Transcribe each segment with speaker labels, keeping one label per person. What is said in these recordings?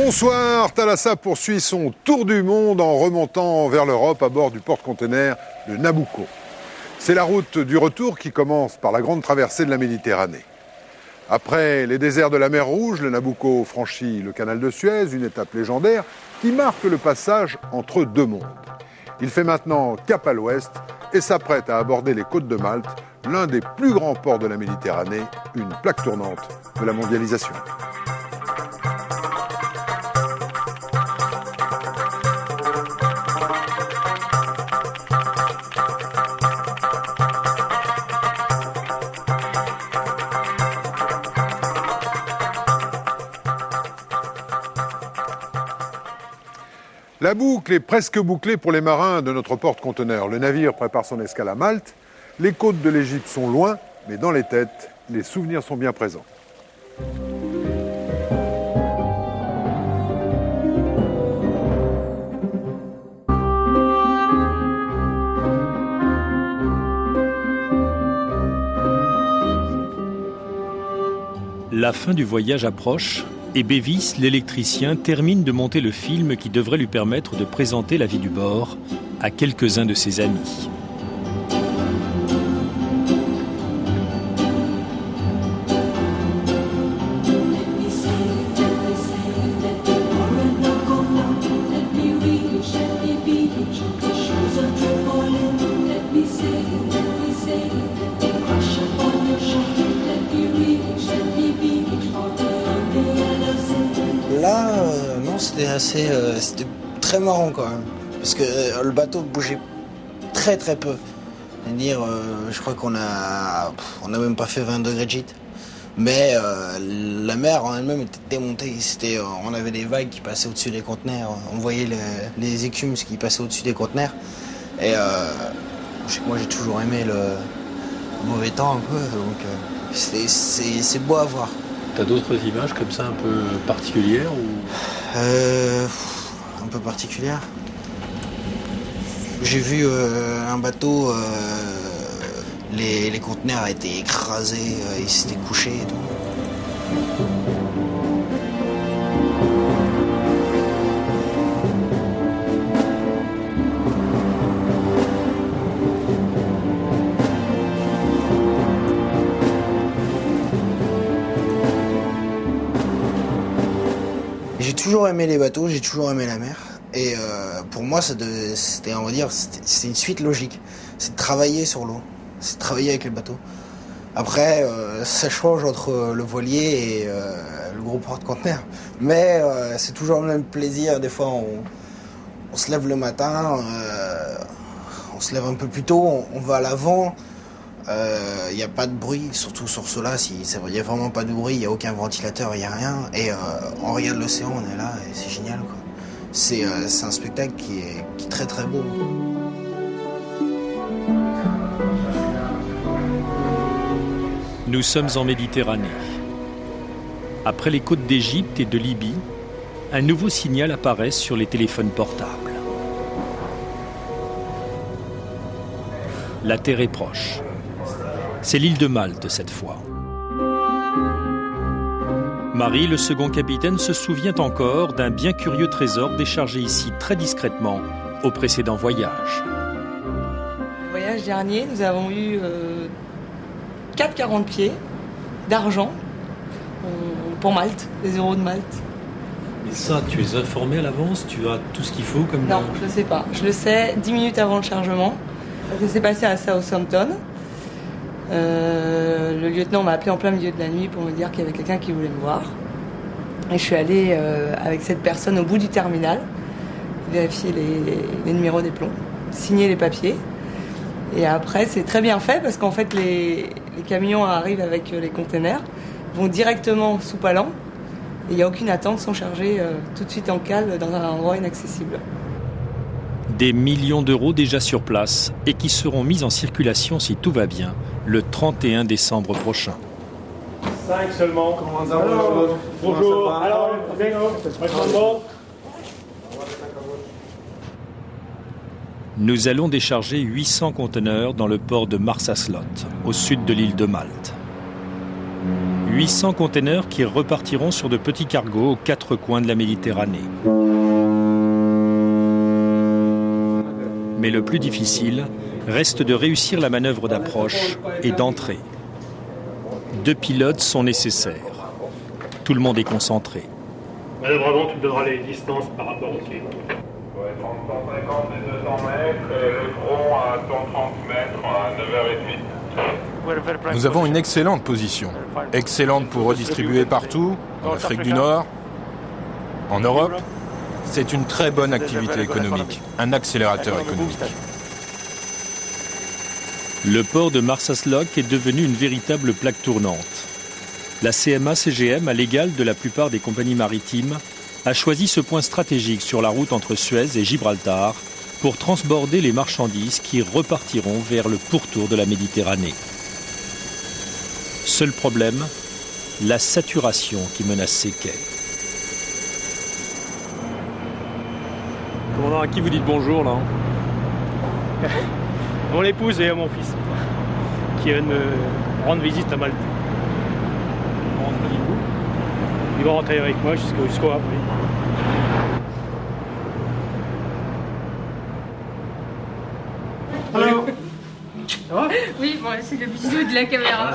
Speaker 1: Bonsoir, Thalassa poursuit son tour du monde en remontant vers l'Europe à bord du porte-container de Nabucco. C'est la route du retour qui commence par la grande traversée de la Méditerranée. Après les déserts de la mer Rouge, le Nabucco franchit le canal de Suez, une étape légendaire qui marque le passage entre deux mondes. Il fait maintenant cap à l'ouest et s'apprête à aborder les côtes de Malte, l'un des plus grands ports de la Méditerranée, une plaque tournante de la mondialisation. La boucle est presque bouclée pour les marins de notre porte-conteneur. Le navire prépare son escale à Malte. Les côtes de l'Égypte sont loin, mais dans les têtes, les souvenirs sont bien présents.
Speaker 2: La fin du voyage approche et Bévis, l'électricien, termine de monter le film qui devrait lui permettre de présenter la vie du bord à quelques-uns de ses amis.
Speaker 3: C'était très marrant quand même, parce que le bateau bougeait très très peu. C'est-à-dire, je crois qu'on a même pas fait 20 degrés de gîte. Mais la mer en elle-même était démontée. On avait des vagues qui passaient au-dessus des conteneurs. On voyait les écumes qui passaient au-dessus des conteneurs. Et je sais que moi j'ai toujours aimé le mauvais temps un peu, donc c'est beau à voir.
Speaker 4: T'as d'autres images comme ça un peu particulières ou...
Speaker 3: Un peu particulière. J'ai vu un bateau, les conteneurs étaient écrasés, ils s'étaient couchés et tout. J'ai toujours aimé les bateaux, j'ai toujours aimé la mer. Et pour moi, c'était une suite logique. C'est de travailler sur l'eau, c'est de travailler avec les bateaux. Après, ça change entre le voilier et le gros porte-conteneur. Mais c'est toujours le même plaisir. Des fois, on se lève le matin, on se lève un peu plus tôt, on va à l'avant. Il n'y a pas de bruit, surtout sur ceux-là, il n'y a vraiment pas de bruit, il n'y a aucun ventilateur, il n'y a rien. Et on regarde l'océan, on est là, et c'est génial, quoi. C'est un spectacle qui est très très beau.
Speaker 2: Nous sommes en Méditerranée. Après les côtes d'Égypte et de Libye, un nouveau signal apparaît sur les téléphones portables. La terre est proche. C'est l'île de Malte cette fois. Marie, le second capitaine, se souvient encore d'un bien curieux trésor déchargé ici très discrètement au précédent voyage.
Speaker 5: Le voyage dernier, nous avons eu 4,40 pieds d'argent pour Malte, les euros de Malte.
Speaker 4: Mais ça, tu es informé à l'avance? Tu as tout ce qu'il faut comme...
Speaker 5: Non, je ne sais pas. Je le sais 10 minutes avant le chargement. Ça s'est passé à Southampton. Le lieutenant m'a appelé en plein milieu de la nuit pour me dire qu'il y avait quelqu'un qui voulait me voir. Et je suis allée avec cette personne au bout du terminal, vérifier les numéros des plombs, signer les papiers. Et après, c'est très bien fait parce qu'en fait, les camions arrivent avec les containers, vont directement sous Palan. Et il n'y a aucune attente, sont chargés tout de suite en cale dans un endroit inaccessible.
Speaker 2: Des millions d'euros déjà sur place et qui seront mis en circulation si tout va bien le 31 décembre prochain.
Speaker 6: 5 seulement. Comment ça va? Bonjour. Alors,
Speaker 2: Nous allons décharger 800 conteneurs dans le port de Marsaslot, au sud de l'île de Malte. 800 containers qui repartiront sur de petits cargos aux 4 coins de la Méditerranée. Mais le plus difficile reste de réussir la manœuvre d'approche et d'entrée. 2 pilotes sont nécessaires. Tout le monde est concentré.
Speaker 6: Manœuvre avant, tu me donneras les distances par rapport au quai.
Speaker 7: 150 et 200 mètres, et le front à 130 mètres à 9h30.
Speaker 8: Nous avons une excellente position. Excellente pour redistribuer partout, en Afrique du Nord, en Europe. C'est une très bonne activité économique, un accélérateur économique.
Speaker 2: Le port de Marsasloc est devenu une véritable plaque tournante. La CMA-CGM, à l'égal de la plupart des compagnies maritimes, a choisi ce point stratégique sur la route entre Suez et Gibraltar pour transborder les marchandises qui repartiront vers le pourtour de la Méditerranée. Seul problème, la saturation qui menace ces quais.
Speaker 6: Commandant, à qui vous dites bonjour là? À mon épouse et à mon fils qui viennent me rendre visite à Malte. Ils vont rentrer avec moi jusqu'au Havre. Allô? Ça va?
Speaker 9: Oui, bon, c'est le bisou de la caméra.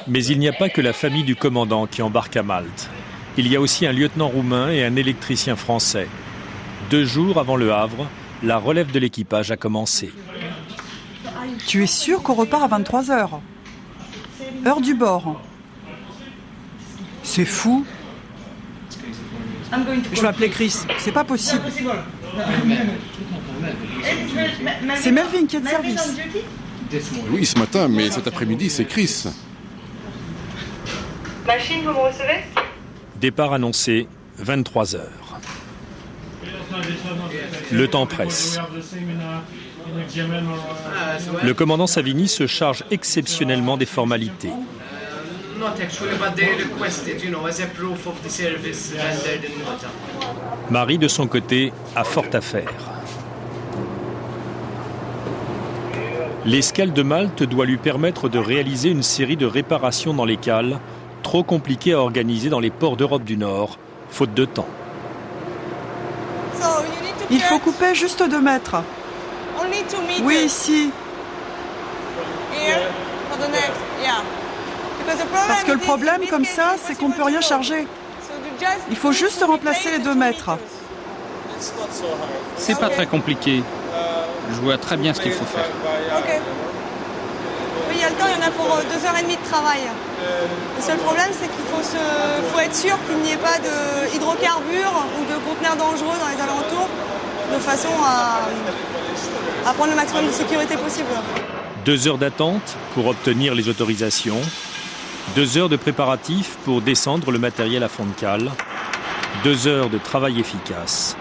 Speaker 2: Mais il n'y a pas que la famille du commandant qui embarque à Malte. Il y a aussi un lieutenant roumain et un électricien français. 2 jours avant le Havre, la relève de l'équipage a commencé.
Speaker 10: Tu es sûr qu'on repart à 23h? Heure du bord. C'est fou. Je vais appeler Chris. C'est pas possible. C'est Melvin qui est de service.
Speaker 11: Oui, ce matin, mais cet après-midi, c'est Chris.
Speaker 5: Machine, vous me recevez?
Speaker 2: Départ annoncé, 23h. Le temps presse. Le commandant Savini se charge exceptionnellement des formalités. Marie, de son côté, a fort à faire. L'escale de Malte doit lui permettre de réaliser une série de réparations dans les cales, trop compliquées à organiser dans les ports d'Europe du Nord, faute de temps.
Speaker 10: Il faut couper juste 2 mètres. Oui, ici. Parce que le problème, comme ça, c'est qu'on ne peut rien charger. Il faut juste remplacer les 2 mètres.
Speaker 12: C'est pas très compliqué. Je vois très bien ce qu'il faut faire.
Speaker 5: Ok. Oui, il y a le temps, il y en a pour 2h30 de travail. Le seul problème, c'est qu'il faut être sûr qu'il n'y ait pas d'hydrocarbures ou de conteneurs dangereux dans les alentours, de façon à prendre le maximum de sécurité possible.
Speaker 2: 2 heures d'attente pour obtenir les autorisations. 2 heures de préparatifs pour descendre le matériel à fond de cale. 2 heures de travail efficace.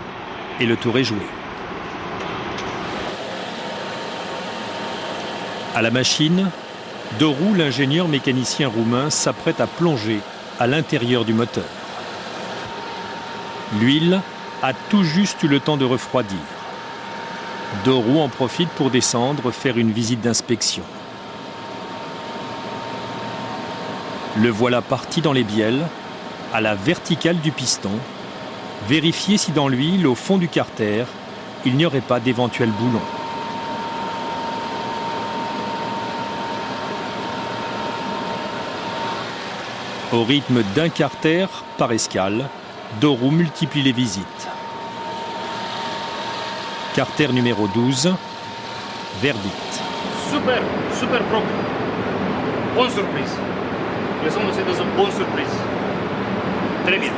Speaker 2: Et le tour est joué. À la machine, Doru, l'ingénieur mécanicien roumain, s'apprête à plonger à l'intérieur du moteur. L'huile a tout juste eu le temps de refroidir. Doru en profite pour descendre, faire une visite d'inspection. Le voilà parti dans les bielles, à la verticale du piston, vérifier si dans l'huile, au fond du carter, il n'y aurait pas d'éventuels boulons. Au rythme d'1 carter par escale, Doru multiplie les visites. Carter numéro 12, verdict.
Speaker 6: Super, super propre. Bonne surprise. Les hommes, c'est une bonne surprise. Très bien.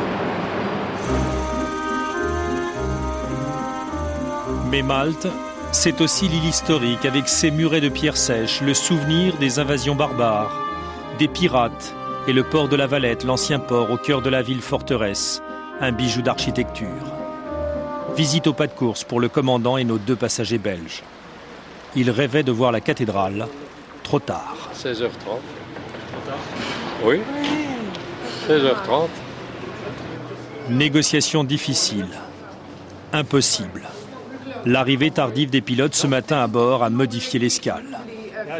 Speaker 2: Mais Malte, c'est aussi l'île historique avec ses murets de pierre sèche, le souvenir des invasions barbares, des pirates et le port de la Valette, l'ancien port au cœur de la ville forteresse, un bijou d'architecture. Visite au pas de course pour le commandant et nos 2 passagers belges. Ils rêvaient de voir la cathédrale, trop tard.
Speaker 13: 16h30. Oui, 16h30.
Speaker 2: Négociation difficile, impossible. L'arrivée tardive des pilotes ce matin à bord a modifié l'escale.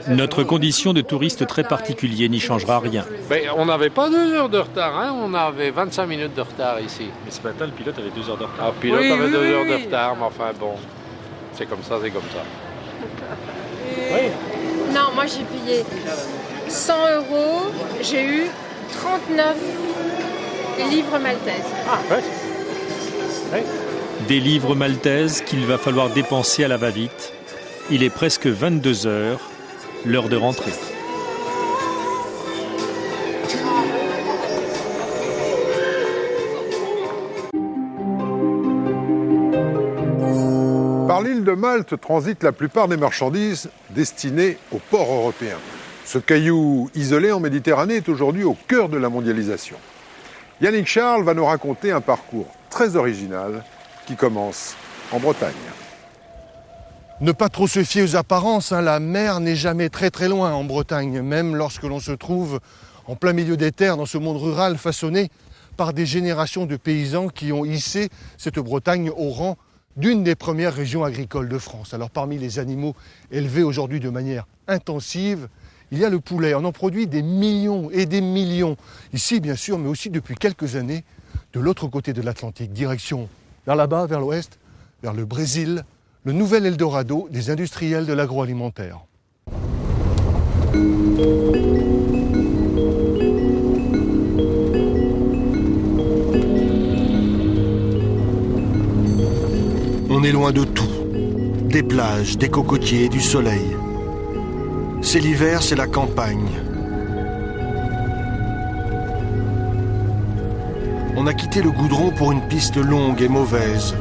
Speaker 2: Notre condition de touriste très particulier n'y changera rien.
Speaker 13: On n'avait pas 2 heures de retard, hein, on avait 25 minutes de retard ici.
Speaker 4: Mais ce matin, le pilote avait 2 heures de retard.
Speaker 13: Le pilote avait 2 heures de retard, mais enfin bon, c'est comme ça, c'est comme ça.
Speaker 9: Non, moi j'ai payé 100 €, j'ai eu 39 livres maltaises.
Speaker 2: Des livres maltaises qu'il va falloir dépenser à la va-vite. Il est presque 22 heures, l'heure de rentrer.
Speaker 1: Par l'île de Malte transitent la plupart des marchandises destinées aux ports européens. Ce caillou isolé en Méditerranée est aujourd'hui au cœur de la mondialisation. Yannick Charles va nous raconter un parcours très original qui commence en Bretagne.
Speaker 14: Ne pas trop se fier aux apparences, la mer n'est jamais très très loin en Bretagne, même lorsque l'on se trouve en plein milieu des terres dans ce monde rural façonné par des générations de paysans qui ont hissé cette Bretagne au rang d'une des premières régions agricoles de France. Alors parmi les animaux élevés aujourd'hui de manière intensive, il y a le poulet. On en produit des millions et des millions, ici bien sûr, mais aussi depuis quelques années, de l'autre côté de l'Atlantique, direction vers là-bas, vers l'ouest, vers le Brésil, le nouvel Eldorado des industriels de l'agroalimentaire. On est loin de tout, des plages, des cocotiers, du soleil. C'est l'hiver, c'est la campagne. On a quitté le goudron pour une piste longue et mauvaise.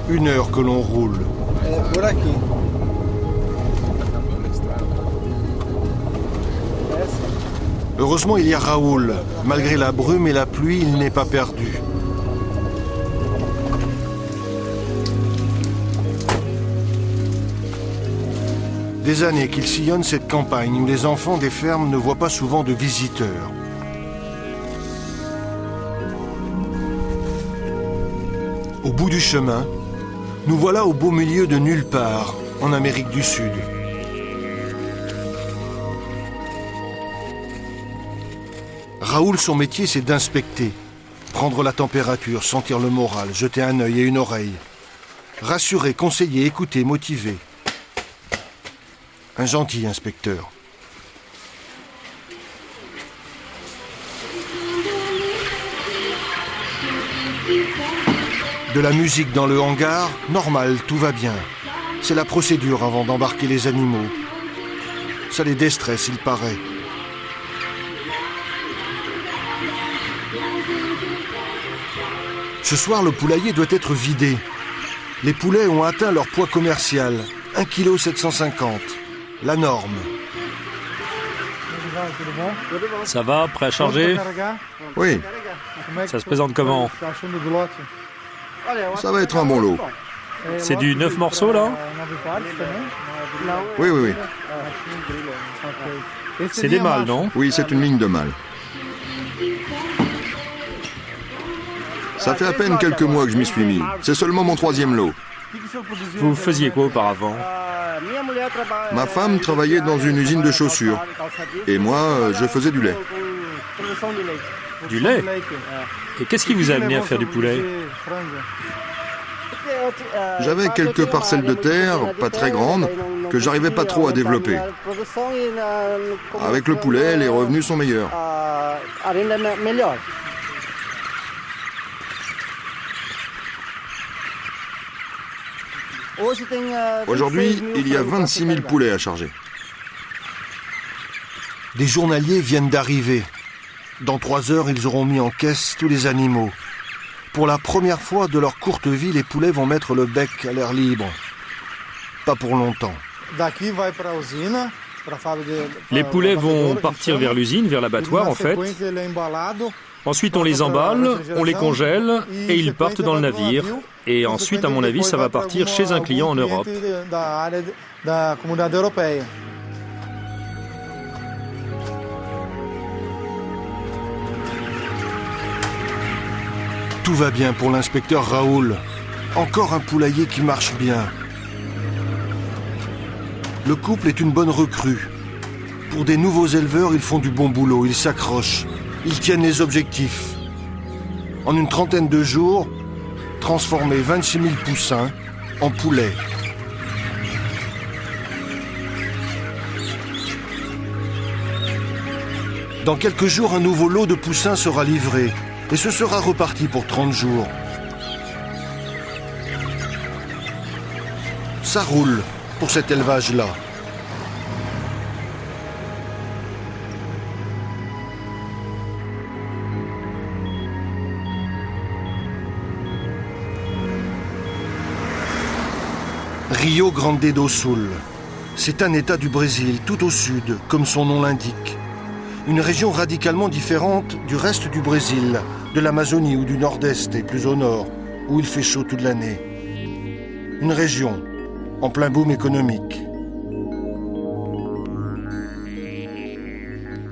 Speaker 14: 1 heure que l'on roule. Heureusement, il y a Raoul. Malgré la brume et la pluie, il n'est pas perdu. Des années qu'il sillonne cette campagne où les enfants des fermes ne voient pas souvent de visiteurs. Au bout du chemin, nous voilà au beau milieu de nulle part, en Amérique du Sud. Raoul, son métier, c'est d'inspecter, prendre la température, sentir le moral, jeter un œil et une oreille, rassurer, conseiller, écouter, motiver. Un gentil inspecteur. De la musique dans le hangar, normal, tout va bien. C'est la procédure avant d'embarquer les animaux. Ça les déstresse, il paraît. Ce soir, le poulailler doit être vidé. Les poulets ont atteint leur poids commercial, 1,750 kg. La norme.
Speaker 2: Ça va, prêt à charger?
Speaker 11: Oui.
Speaker 2: Ça se présente comment?
Speaker 11: Ça va être un bon lot.
Speaker 2: C'est du 9 morceaux, là?
Speaker 11: Oui, oui, oui.
Speaker 2: C'est des mâles, non?
Speaker 11: Oui, c'est une ligne de mâles. Ça fait à peine quelques mois que je m'y suis mis. C'est seulement mon 3e lot.
Speaker 2: Vous faisiez quoi auparavant?
Speaker 11: Ma femme travaillait dans une usine de chaussures. Et moi, je faisais du lait.
Speaker 2: Du lait? Et qu'est-ce qui vous a amené à faire du poulet?
Speaker 11: J'avais quelques parcelles de terre, pas très grandes, que j'arrivais pas trop à développer. Avec le poulet, les revenus sont meilleurs. Aujourd'hui, il y a 26 000 poulets à charger.
Speaker 14: Des journaliers viennent d'arriver. Dans 3 heures, ils auront mis en caisse tous les animaux. Pour la première fois de leur courte vie, les poulets vont mettre le bec à l'air libre. Pas pour longtemps.
Speaker 2: Les poulets vont partir vers l'usine, vers l'abattoir en fait. Ensuite on les emballe, on les congèle et ils partent dans le navire. Et ensuite, à mon avis, ça va partir chez un client en Europe.
Speaker 14: Tout va bien pour l'inspecteur Raoul. Encore un poulailler qui marche bien. Le couple est une bonne recrue. Pour des nouveaux éleveurs, ils font du bon boulot, ils s'accrochent, ils tiennent les objectifs. En une trentaine de jours, transformer 26 000 poussins en poulets. Dans quelques jours, un nouveau lot de poussins sera livré et ce sera reparti pour 30 jours. Ça roule pour cet élevage-là. Rio Grande do Sul. C'est un état du Brésil, tout au sud, comme son nom l'indique. Une région radicalement différente du reste du Brésil, de l'Amazonie ou du nord-est et plus au nord, où il fait chaud toute l'année. Une région en plein boom économique.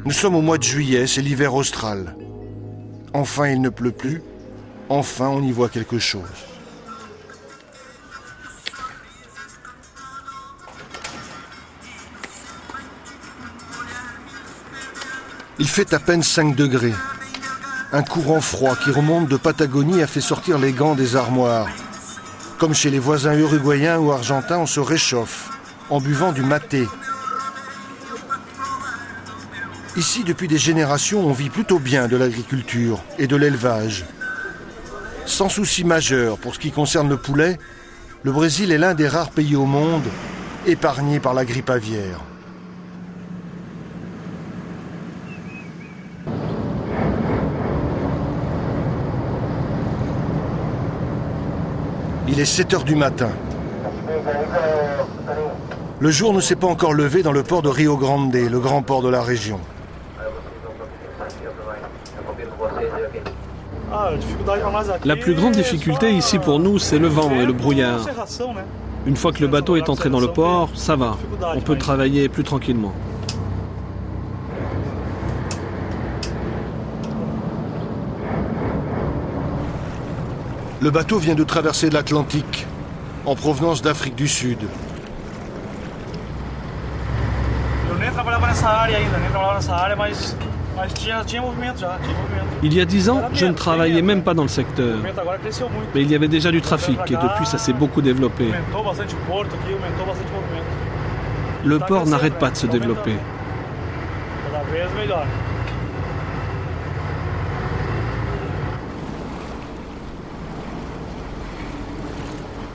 Speaker 14: Nous sommes au mois de juillet, c'est l'hiver austral. Enfin, il ne pleut plus. Enfin, on y voit quelque chose. Il fait à peine 5 degrés. Un courant froid qui remonte de Patagonie a fait sortir les gants des armoires. Comme chez les voisins uruguayens ou argentins, on se réchauffe en buvant du maté. Ici, depuis des générations, on vit plutôt bien de l'agriculture et de l'élevage. Sans souci majeur pour ce qui concerne le poulet, le Brésil est l'un des rares pays au monde épargnés par la grippe aviaire. Il est 7 heures du matin. Le jour ne s'est pas encore levé dans le port de Rio Grande, le grand port de la région.
Speaker 15: La plus grande difficulté ici pour nous, c'est le vent et le brouillard. Une fois que le bateau est entré dans le port, ça va. On peut travailler plus tranquillement.
Speaker 14: Le bateau vient de traverser l'Atlantique, en provenance d'Afrique du Sud.
Speaker 15: Il y a 10 ans, je ne travaillais même pas dans le secteur. Mais il y avait déjà du trafic et depuis ça s'est beaucoup développé. Le port n'arrête pas de se développer.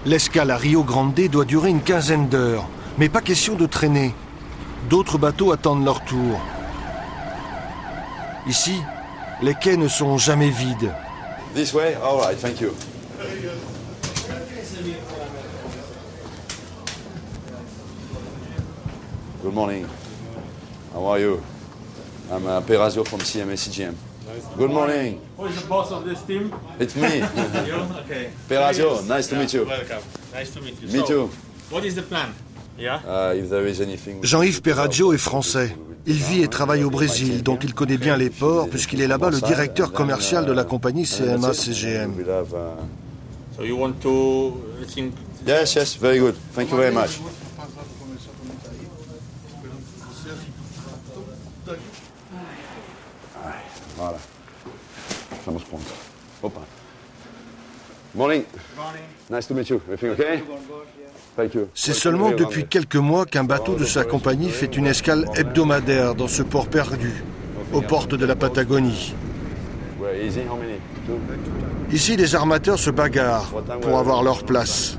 Speaker 14: L'escale à Rio Grande doit durer une quinzaine d'heures, mais pas question de traîner. D'autres bateaux attendent leur tour. Ici, les quais ne sont jamais vides.
Speaker 16: This way? All right, thank you. Good morning. How are you? I'm Perazio from CMA-CGM. Good morning.
Speaker 17: Who is the boss of this team?
Speaker 16: It's me.
Speaker 17: You? Okay.
Speaker 16: Perazio, nice to meet you.
Speaker 17: Welcome. Nice to meet you.
Speaker 16: Me too.
Speaker 17: What is the plan? Yeah?
Speaker 16: If there is anything...
Speaker 14: Jean-Yves Perazio est français. Il vit et travaille au Brésil, dont il connaît bien les ports, puisqu'il est là-bas le directeur commercial de la compagnie CMA-CGM.
Speaker 17: So you want to think...
Speaker 16: Yes, yes, very good. Thank you very much. Voilà. Estamos pronto. Opa. Morning. Nice to meet you. Everything okay? Thank you.
Speaker 14: C'est seulement depuis quelques mois qu'un bateau de sa compagnie fait une escale hebdomadaire dans ce port perdu, aux portes de la Patagonie. Ici, les armateurs se bagarrent pour avoir leur place.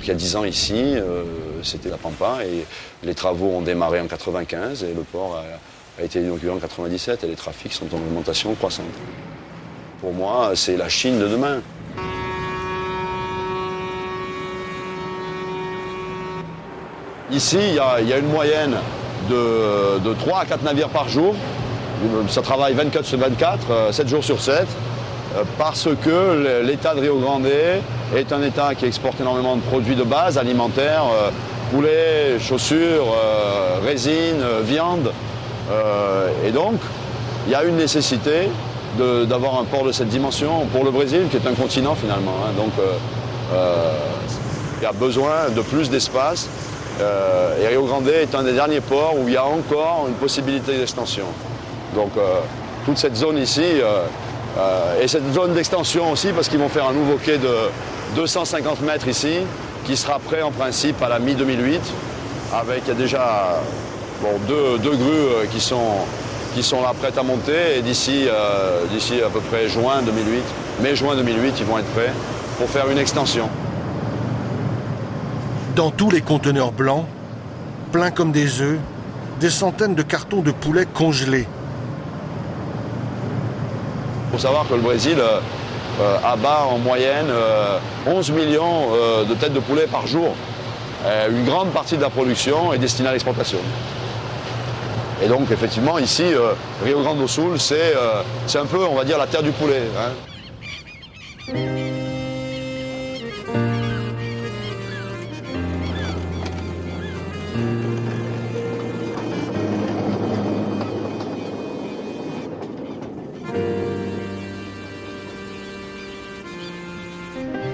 Speaker 16: Il y a 10 ans ici, c'était la Pampa et les travaux ont démarré en 95 et le port a été inauguré en 97 et les trafics sont en augmentation croissante. Pour moi, c'est la Chine de demain. Ici, il y a une moyenne de 3 à 4 navires par jour. Ça travaille 24 sur 24, 7 jours sur 7, parce que l'État de Rio Grande est un État qui exporte énormément de produits de base, alimentaires, poulet, chaussures, résine, viande. Et donc, il y a une nécessité d'avoir un port de cette dimension pour le Brésil, qui est un continent finalement. Donc, Il y a besoin de plus d'espace. Et Rio Grande est un des derniers ports où il y a encore une possibilité d'extension. Donc toute cette zone ici, et cette zone d'extension aussi, parce qu'ils vont faire un nouveau quai de 250 mètres ici, qui sera prêt en principe à la mi-2008, avec déjà deux grues qui sont là prêtes à monter, et d'ici à peu près mai-juin 2008, ils vont être prêts pour faire une extension.
Speaker 14: Dans tous les conteneurs blancs, pleins comme des œufs, des centaines de cartons de poulet congelés.
Speaker 16: Il faut savoir que le Brésil abat en moyenne 11 millions de têtes de poulet par jour. Une grande partie de la production est destinée à l'exportation. Et donc effectivement ici, Rio Grande do Sul, c'est un peu, on va dire, la terre du poulet. Hein.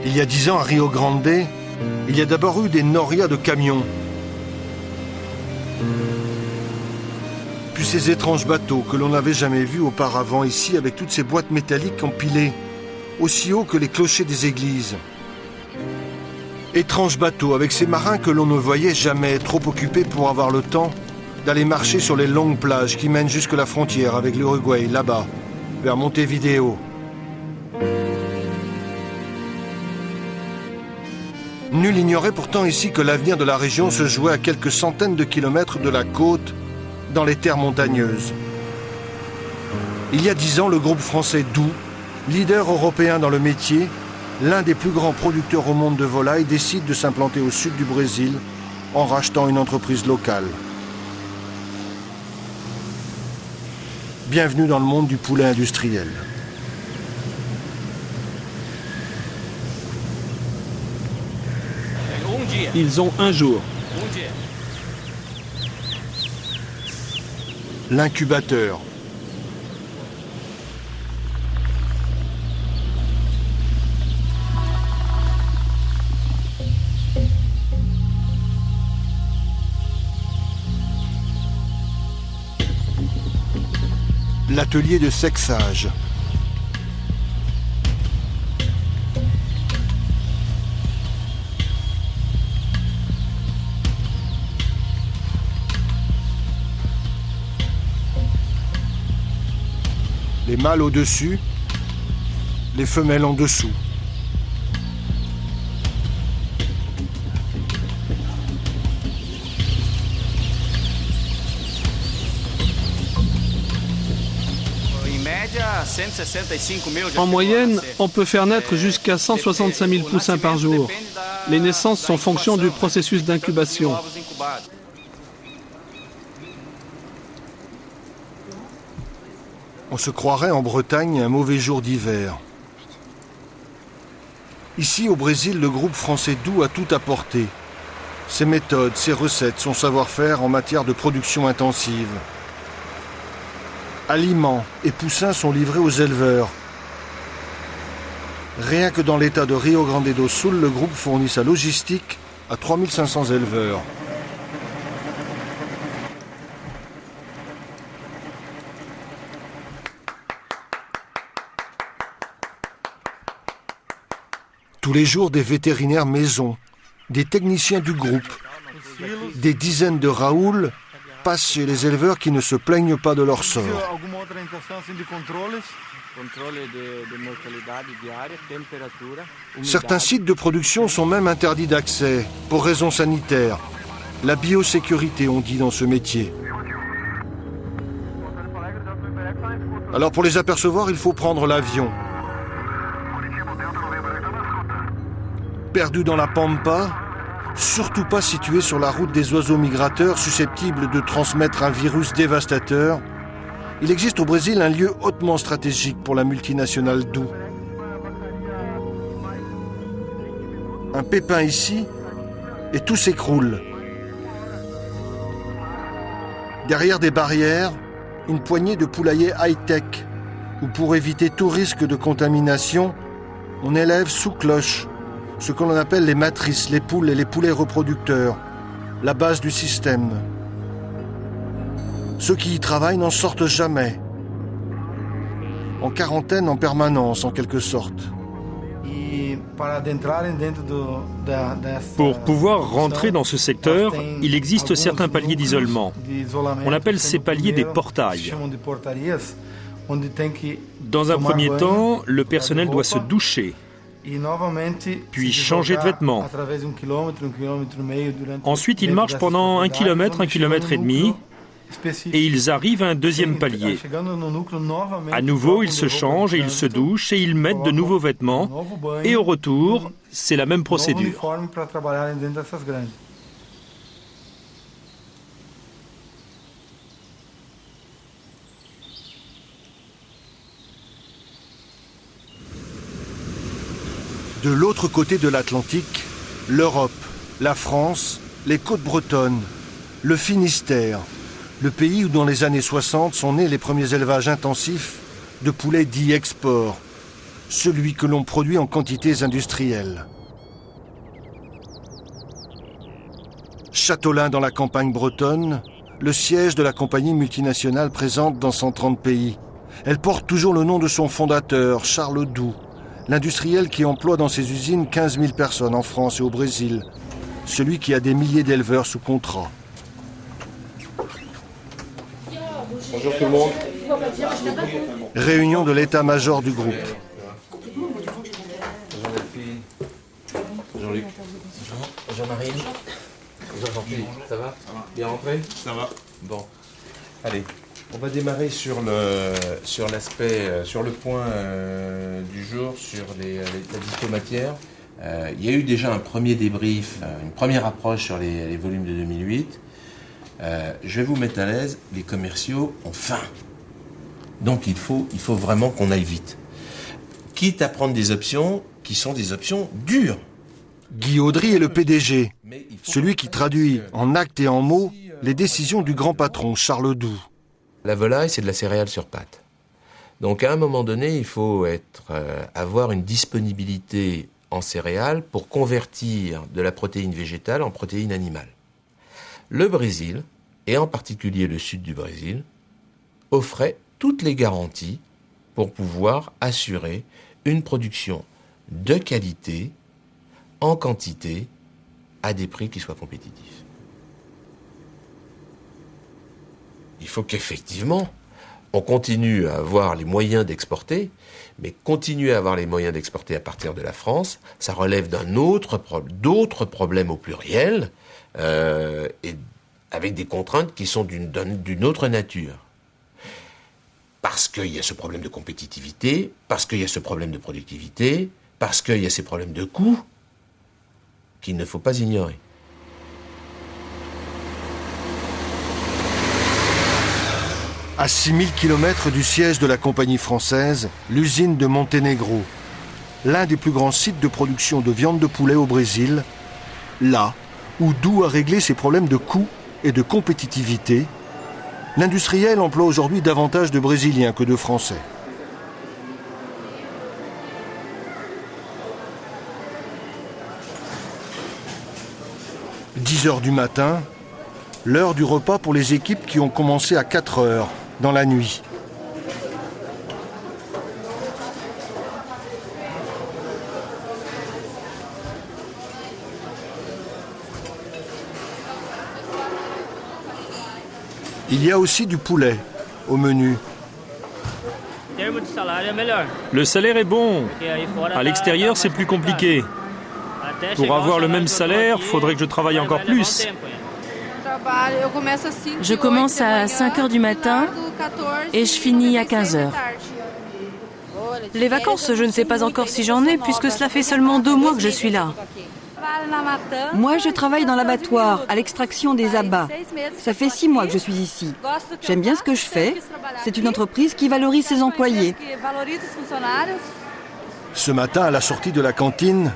Speaker 14: Il y a 10 ans, à Rio Grande, il y a d'abord eu des norias de camions. Puis ces étranges bateaux que l'on n'avait jamais vus auparavant ici, avec toutes ces boîtes métalliques empilées, aussi haut que les clochers des églises. Étranges bateaux avec ces marins que l'on ne voyait jamais, trop occupés pour avoir le temps d'aller marcher sur les longues plages qui mènent jusque la frontière avec l'Uruguay, là-bas, vers Montevideo. Nul ignorait pourtant ici que l'avenir de la région se jouait à quelques centaines de kilomètres de la côte, dans les terres montagneuses. Il y a 10 ans, le groupe français Doux, leader européen dans le métier, l'un des plus grands producteurs au monde de volailles, décide de s'implanter au sud du Brésil en rachetant une entreprise locale. Bienvenue dans le monde du poulet industriel.
Speaker 15: Ils ont un jour.
Speaker 14: L'incubateur. L'atelier de sexage. Les mâles au-dessus, les femelles en dessous.
Speaker 15: En moyenne, on peut faire naître jusqu'à 165 000 poussins par jour. Les naissances sont fonction du processus d'incubation.
Speaker 14: On se croirait en Bretagne un mauvais jour d'hiver. Ici, au Brésil, le groupe français Doux a tout apporté. Ses méthodes, ses recettes, son savoir-faire en matière de production intensive. Aliments et poussins sont livrés aux éleveurs. Rien que dans l'état de Rio Grande do Sul, le groupe fournit sa logistique à 3500 éleveurs. Tous les jours, des vétérinaires maison, des techniciens du groupe, des dizaines de Raoul passent chez les éleveurs qui ne se plaignent pas de leur sort. Certains sites de production sont même interdits d'accès pour raisons sanitaires. La biosécurité, on dit dans ce métier. Alors pour les apercevoir, il faut prendre l'avion. Perdu dans la pampa, surtout pas situé sur la route des oiseaux migrateurs susceptibles de transmettre un virus dévastateur, il existe au Brésil un lieu hautement stratégique pour la multinationale Doux. Un pépin ici et tout s'écroule. Derrière des barrières, une poignée de poulaillers high-tech, où pour éviter tout risque de contamination, on élève sous cloche ce que l'on appelle les matrices, les poules et les poulets reproducteurs, la base du système. Ceux qui y travaillent n'en sortent jamais, en quarantaine en permanence en quelque sorte.
Speaker 2: Pour pouvoir rentrer dans ce secteur, il existe certains paliers d'isolement. On appelle ces paliers des portails. Dans un premier temps, le personnel doit se doucher, puis changer de vêtements. Ensuite, ils marchent pendant 1 km, 1,5 km, et ils arrivent à un deuxième palier. À nouveau, ils se changent et ils se douchent et ils mettent de nouveaux vêtements. Et au retour, c'est la même procédure.
Speaker 14: De l'autre côté de l'Atlantique, l'Europe, la France, les côtes bretonnes, le Finistère, le pays où dans les années 60 sont nés les premiers élevages intensifs de poulets dits export, celui que l'on produit en quantités industrielles. Châteaulin dans la campagne bretonne, le siège de la compagnie multinationale présente dans 130 pays. Elle porte toujours le nom de son fondateur, Charles Doux, l'industriel qui emploie dans ses usines 15 000 personnes en France et au Brésil, celui qui a des milliers d'éleveurs sous contrat.
Speaker 16: Bonjour tout le monde.
Speaker 14: Réunion de l'état-major du groupe.
Speaker 18: Jean-Luc. Jean-Marie. Jean-Jean-Pierre. Ça va? Bien rentré? Ça va. Bon. Allez, on va démarrer sur l'aspect, sur le point du jour, sur la dispo-matière. Il y a eu déjà un premier débrief, une première approche sur les volumes de 2008. Je vais vous mettre à l'aise, les commerciaux ont faim. Donc il faut vraiment qu'on aille vite. Quitte à prendre des options qui sont des options dures.
Speaker 14: Guy Audry est le PDG, celui qui traduit en actes et en mots les décisions du grand patron, Charles Doux.
Speaker 18: La volaille, c'est de la céréale sur pâte. Donc à un moment donné, il faut avoir une disponibilité en céréales pour convertir de la protéine végétale en protéine animale. Le Brésil, et en particulier le sud du Brésil, offrait toutes les garanties pour pouvoir assurer une production de qualité, en quantité, à des prix qui soient compétitifs. Il faut qu'effectivement, on continue à avoir les moyens d'exporter, mais continuer à avoir les moyens d'exporter à partir de la France, ça relève d'autres problèmes au pluriel, et avec des contraintes qui sont d'une autre nature. Parce qu'il y a ce problème de compétitivité, parce qu'il y a ce problème de productivité, parce qu'il y a ces problèmes de coûts qu'il ne faut pas ignorer.
Speaker 14: À 6000 km du siège de la compagnie française, l'usine de Montenegro, l'un des plus grands sites de production de viande de poulet au Brésil, là où Doux a réglé ses problèmes de coûts et de compétitivité, l'industriel emploie aujourd'hui davantage de Brésiliens que de Français. « 10h du matin, l'heure du repas pour les équipes qui ont commencé à 4h dans la nuit. Il y a aussi du poulet au menu.
Speaker 2: Le salaire est bon. À l'extérieur, c'est plus compliqué. Pour avoir le même salaire, faudrait que je travaille encore plus.
Speaker 19: Je commence à 5h du matin et je finis à 15h.
Speaker 20: Les vacances, je ne sais pas encore si j'en ai puisque cela fait seulement 2 mois que je suis là.
Speaker 21: Moi, je travaille dans l'abattoir, à l'extraction des abats. Ça fait 6 mois que je suis ici. J'aime bien ce que je fais. C'est une entreprise qui valorise ses employés.
Speaker 14: Ce matin, à la sortie de la cantine,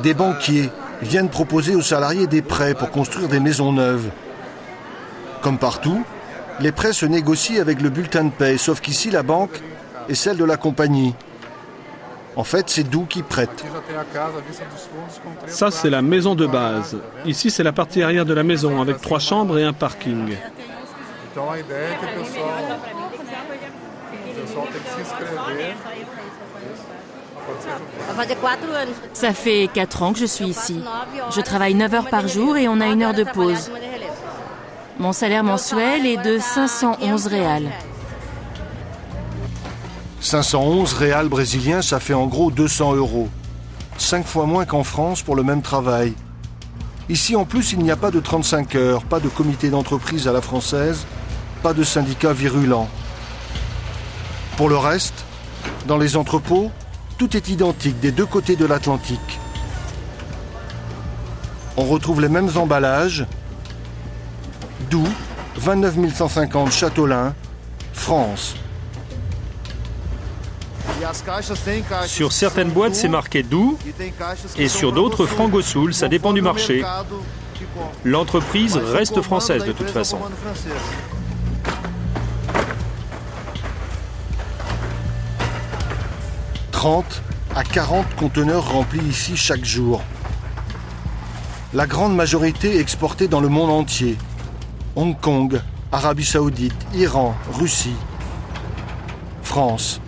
Speaker 14: des banquiers viennent proposer aux salariés des prêts pour construire des maisons neuves. Comme partout, les prêts se négocient avec le bulletin de paie, sauf qu'ici, la banque est celle de la compagnie. En fait, c'est Doux qui prête.
Speaker 15: Ça, c'est la maison de base. Ici, c'est la partie arrière de la maison, avec 3 chambres et un parking.
Speaker 19: Ça fait 4 ans que je suis ici. Je travaille 9 heures par jour et on a 1 heure de pause. Mon salaire mensuel est de 511 réals.
Speaker 14: 511 réals brésiliens, ça fait en gros 200 €. 5 fois moins qu'en France pour le même travail. Ici, en plus, il n'y a pas de 35 heures, pas de comité d'entreprise à la française, pas de syndicat virulent. Pour le reste, dans les entrepôts, tout est identique des 2 côtés de l'Atlantique. On retrouve les mêmes emballages. Doux, 29 150 Châteaulin, France.
Speaker 2: Sur certaines boîtes, c'est marqué Doux, et sur d'autres, Frangosul, ça dépend du marché. L'entreprise reste française de toute façon. «
Speaker 14: 30 à 40 conteneurs remplis ici chaque jour. La grande majorité exportée dans le monde entier. Hong Kong, Arabie Saoudite, Iran, Russie, France.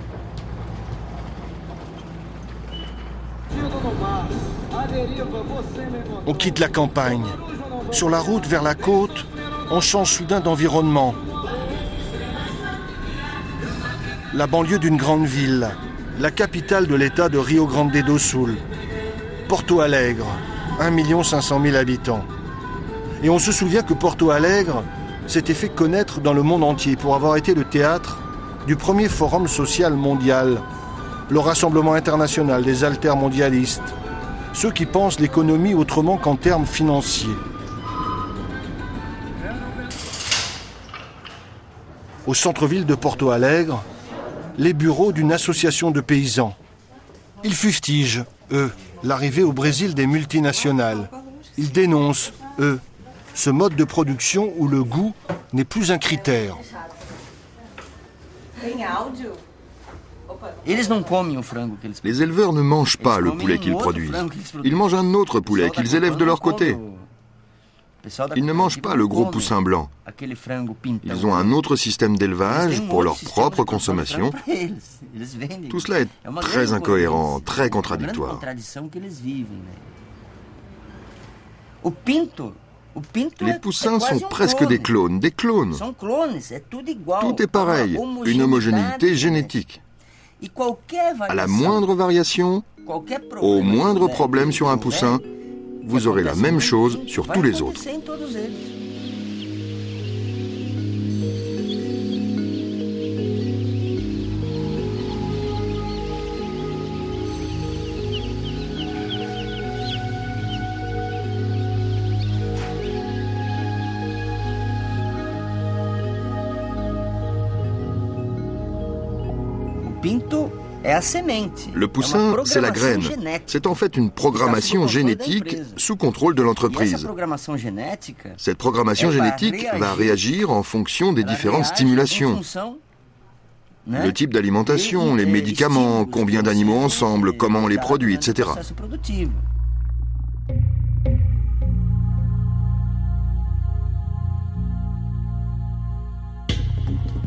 Speaker 14: On quitte la campagne. Sur la route vers la côte, on change soudain d'environnement. La banlieue d'une grande ville, la capitale de l'état de Rio Grande do Sul, Porto Alegre, 1 500 000 habitants. Et on se souvient que Porto Alegre s'était fait connaître dans le monde entier pour avoir été le théâtre du premier forum social mondial, le rassemblement international des altermondialistes, ceux qui pensent l'économie autrement qu'en termes financiers. Au centre-ville de Porto Alegre, les bureaux d'une association de paysans. Ils fustigent, eux, l'arrivée au Brésil des multinationales. Ils dénoncent, eux, ce mode de production où le goût n'est plus un critère.
Speaker 11: Les éleveurs ne mangent pas le poulet qu'ils produisent. Ils mangent un autre poulet qu'ils élèvent de leur côté. Ils ne mangent pas le gros poussin blanc. Ils ont un autre système d'élevage pour leur propre consommation. Tout cela est très incohérent, très contradictoire. Les poussins sont presque des clones, Tout est pareil, une homogénéité génétique. À la moindre variation, au moindre problème sur un poussin, vous aurez la même chose sur tous les autres. Le poussin, c'est la graine. C'est en fait une programmation génétique sous contrôle de l'entreprise. Cette programmation génétique va réagir en fonction des différentes stimulations. Le type d'alimentation, les médicaments, combien d'animaux ensemble, comment on les produit, etc.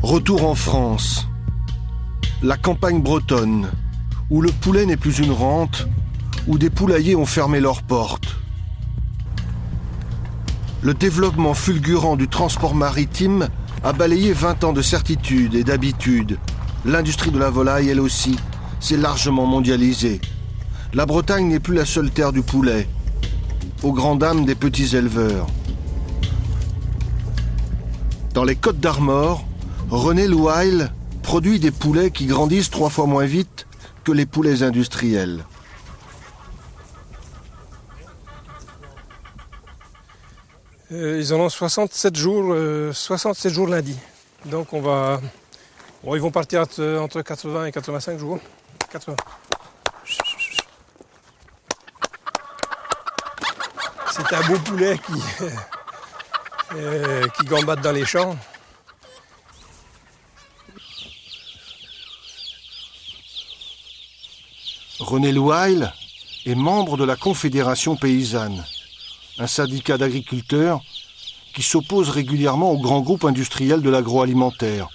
Speaker 14: Retour en France. La campagne bretonne, où le poulet n'est plus une rente, où des poulaillers ont fermé leurs portes. Le développement fulgurant du transport maritime a balayé 20 ans de certitude et d'habitude. L'industrie de la volaille, elle aussi, s'est largement mondialisée. La Bretagne n'est plus la seule terre du poulet, aux grandes dames des petits éleveurs. Dans les Côtes d'Armor, René Louail produit des poulets qui grandissent 3 fois moins vite que les poulets industriels.
Speaker 3: Ils en ont 67 jours lundi. Donc ils vont partir entre 80 et 85 jours. 80. C'est un beau poulet qui gambade dans les champs.
Speaker 14: René Louail est membre de la Confédération paysanne, un syndicat d'agriculteurs qui s'oppose régulièrement aux grands groupes industriels de l'agroalimentaire.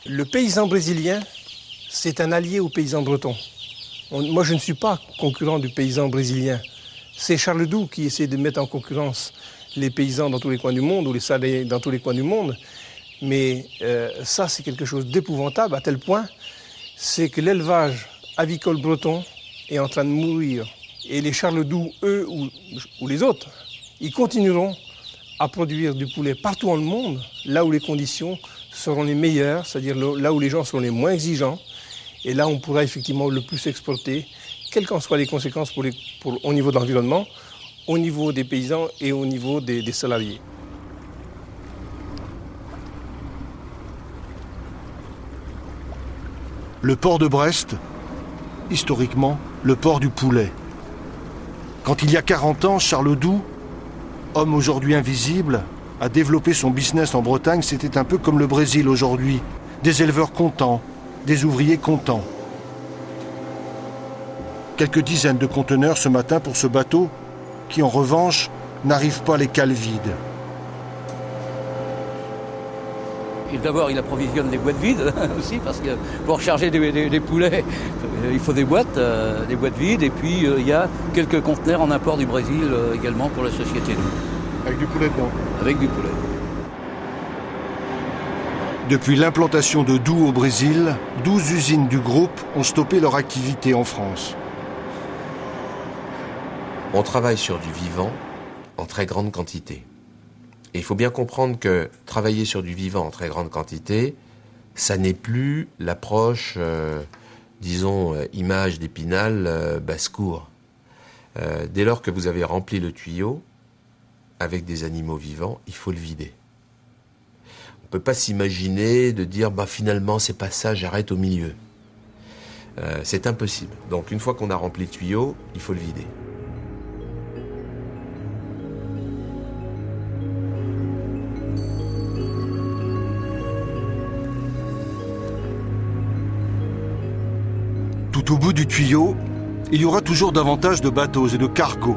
Speaker 3: Le paysan brésilien, c'est un allié au paysan breton. Moi, je ne suis pas concurrent du paysan brésilien. C'est Charles Doux qui essaie de mettre en concurrence les paysans dans tous les coins du monde, ou les salariés dans tous les coins du monde. Mais ça, c'est quelque chose d'épouvantable, à tel point, c'est que l'élevage avicole breton est en train de mourir. Et les Charles Doux, eux, ou les autres, ils continueront à produire du poulet partout dans le monde, là où les conditions seront les meilleures, c'est-à-dire là où les gens seront les moins exigeants, et là on pourra effectivement le plus exporter, quelles qu'en soient les conséquences au niveau de l'environnement, au niveau des paysans et au niveau des salariés.
Speaker 14: Le port de Brest, historiquement, le port du poulet. Quand il y a 40 ans, Charles Doux, homme aujourd'hui invisible, a développé son business en Bretagne, c'était un peu comme le Brésil aujourd'hui. Des éleveurs contents, des ouvriers contents. Quelques dizaines de conteneurs ce matin pour ce bateau qui, en revanche, n'arrive pas les cales vides.
Speaker 7: D'abord, il approvisionne des boîtes vides aussi, parce que pour recharger des poulets, il faut des boîtes vides. Et puis, il y a quelques conteneurs en import du Brésil également pour la société.
Speaker 14: Avec du poulet dedans.
Speaker 7: Avec du poulet.
Speaker 14: Depuis l'implantation de Doux au Brésil, 12 usines du groupe ont stoppé leur activité en France.
Speaker 18: On travaille sur du vivant en très grande quantité. Et il faut bien comprendre que travailler sur du vivant en très grande quantité, ça n'est plus l'approche, disons, image d'Épinal, basse-cour. Dès lors que vous avez rempli le tuyau avec des animaux vivants, il faut le vider. On ne peut pas s'imaginer de dire finalement c'est pas ça, j'arrête au milieu. C'est impossible. Donc une fois qu'on a rempli le tuyau, il faut le vider.
Speaker 14: Tout au bout du tuyau, il y aura toujours davantage de bateaux et de cargos.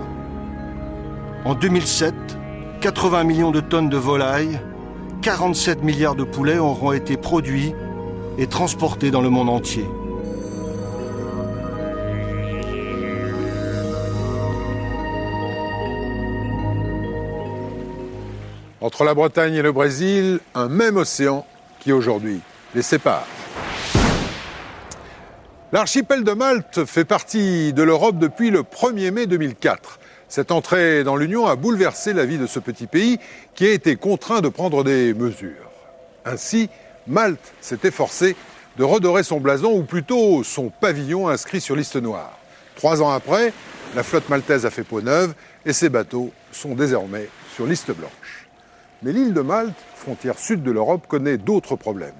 Speaker 14: En 2007, 80 millions de tonnes de volailles, 47 milliards de poulets auront été produits et transportés dans le monde entier.
Speaker 1: Entre la Bretagne et le Brésil, un même océan qui aujourd'hui les sépare. L'archipel de Malte fait partie de l'Europe depuis le 1er mai 2004. Cette entrée dans l'Union a bouleversé la vie de ce petit pays qui a été contraint de prendre des mesures. Ainsi, Malte s'est efforcé de redorer son blason, ou plutôt son pavillon inscrit sur liste noire. 3 ans après, la flotte maltaise a fait peau neuve et ses bateaux sont désormais sur liste blanche. Mais l'île de Malte, frontière sud de l'Europe, connaît d'autres problèmes.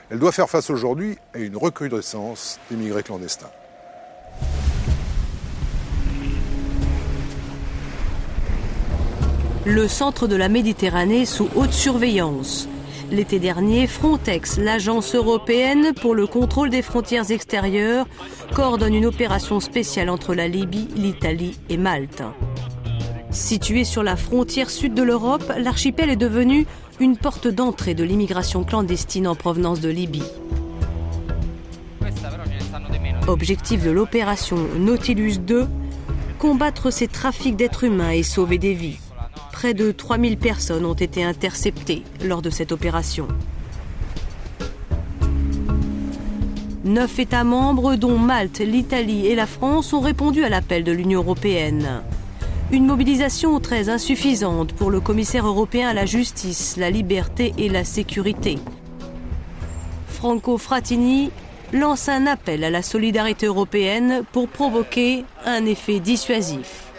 Speaker 1: Elle doit faire face aujourd'hui à une recrudescence d'immigrés clandestins.
Speaker 20: Le centre de la Méditerranée sous haute surveillance. L'été dernier, Frontex, l'agence européenne pour le contrôle des frontières extérieures, coordonne une opération spéciale entre la Libye, l'Italie et Malte. Situé sur la frontière sud de l'Europe, l'archipel est devenu une porte d'entrée de l'immigration clandestine en provenance de Libye. Objectif de l'opération Nautilus 2, combattre ces trafics d'êtres humains et sauver des vies. Près de 3000 personnes ont été interceptées lors de cette opération. 9 États membres, dont Malte, l'Italie et la France, ont répondu à l'appel de l'Union européenne. Une mobilisation très insuffisante pour le commissaire européen à la justice, la liberté et la sécurité. Franco Frattini lance un appel à la solidarité européenne pour provoquer un effet dissuasif.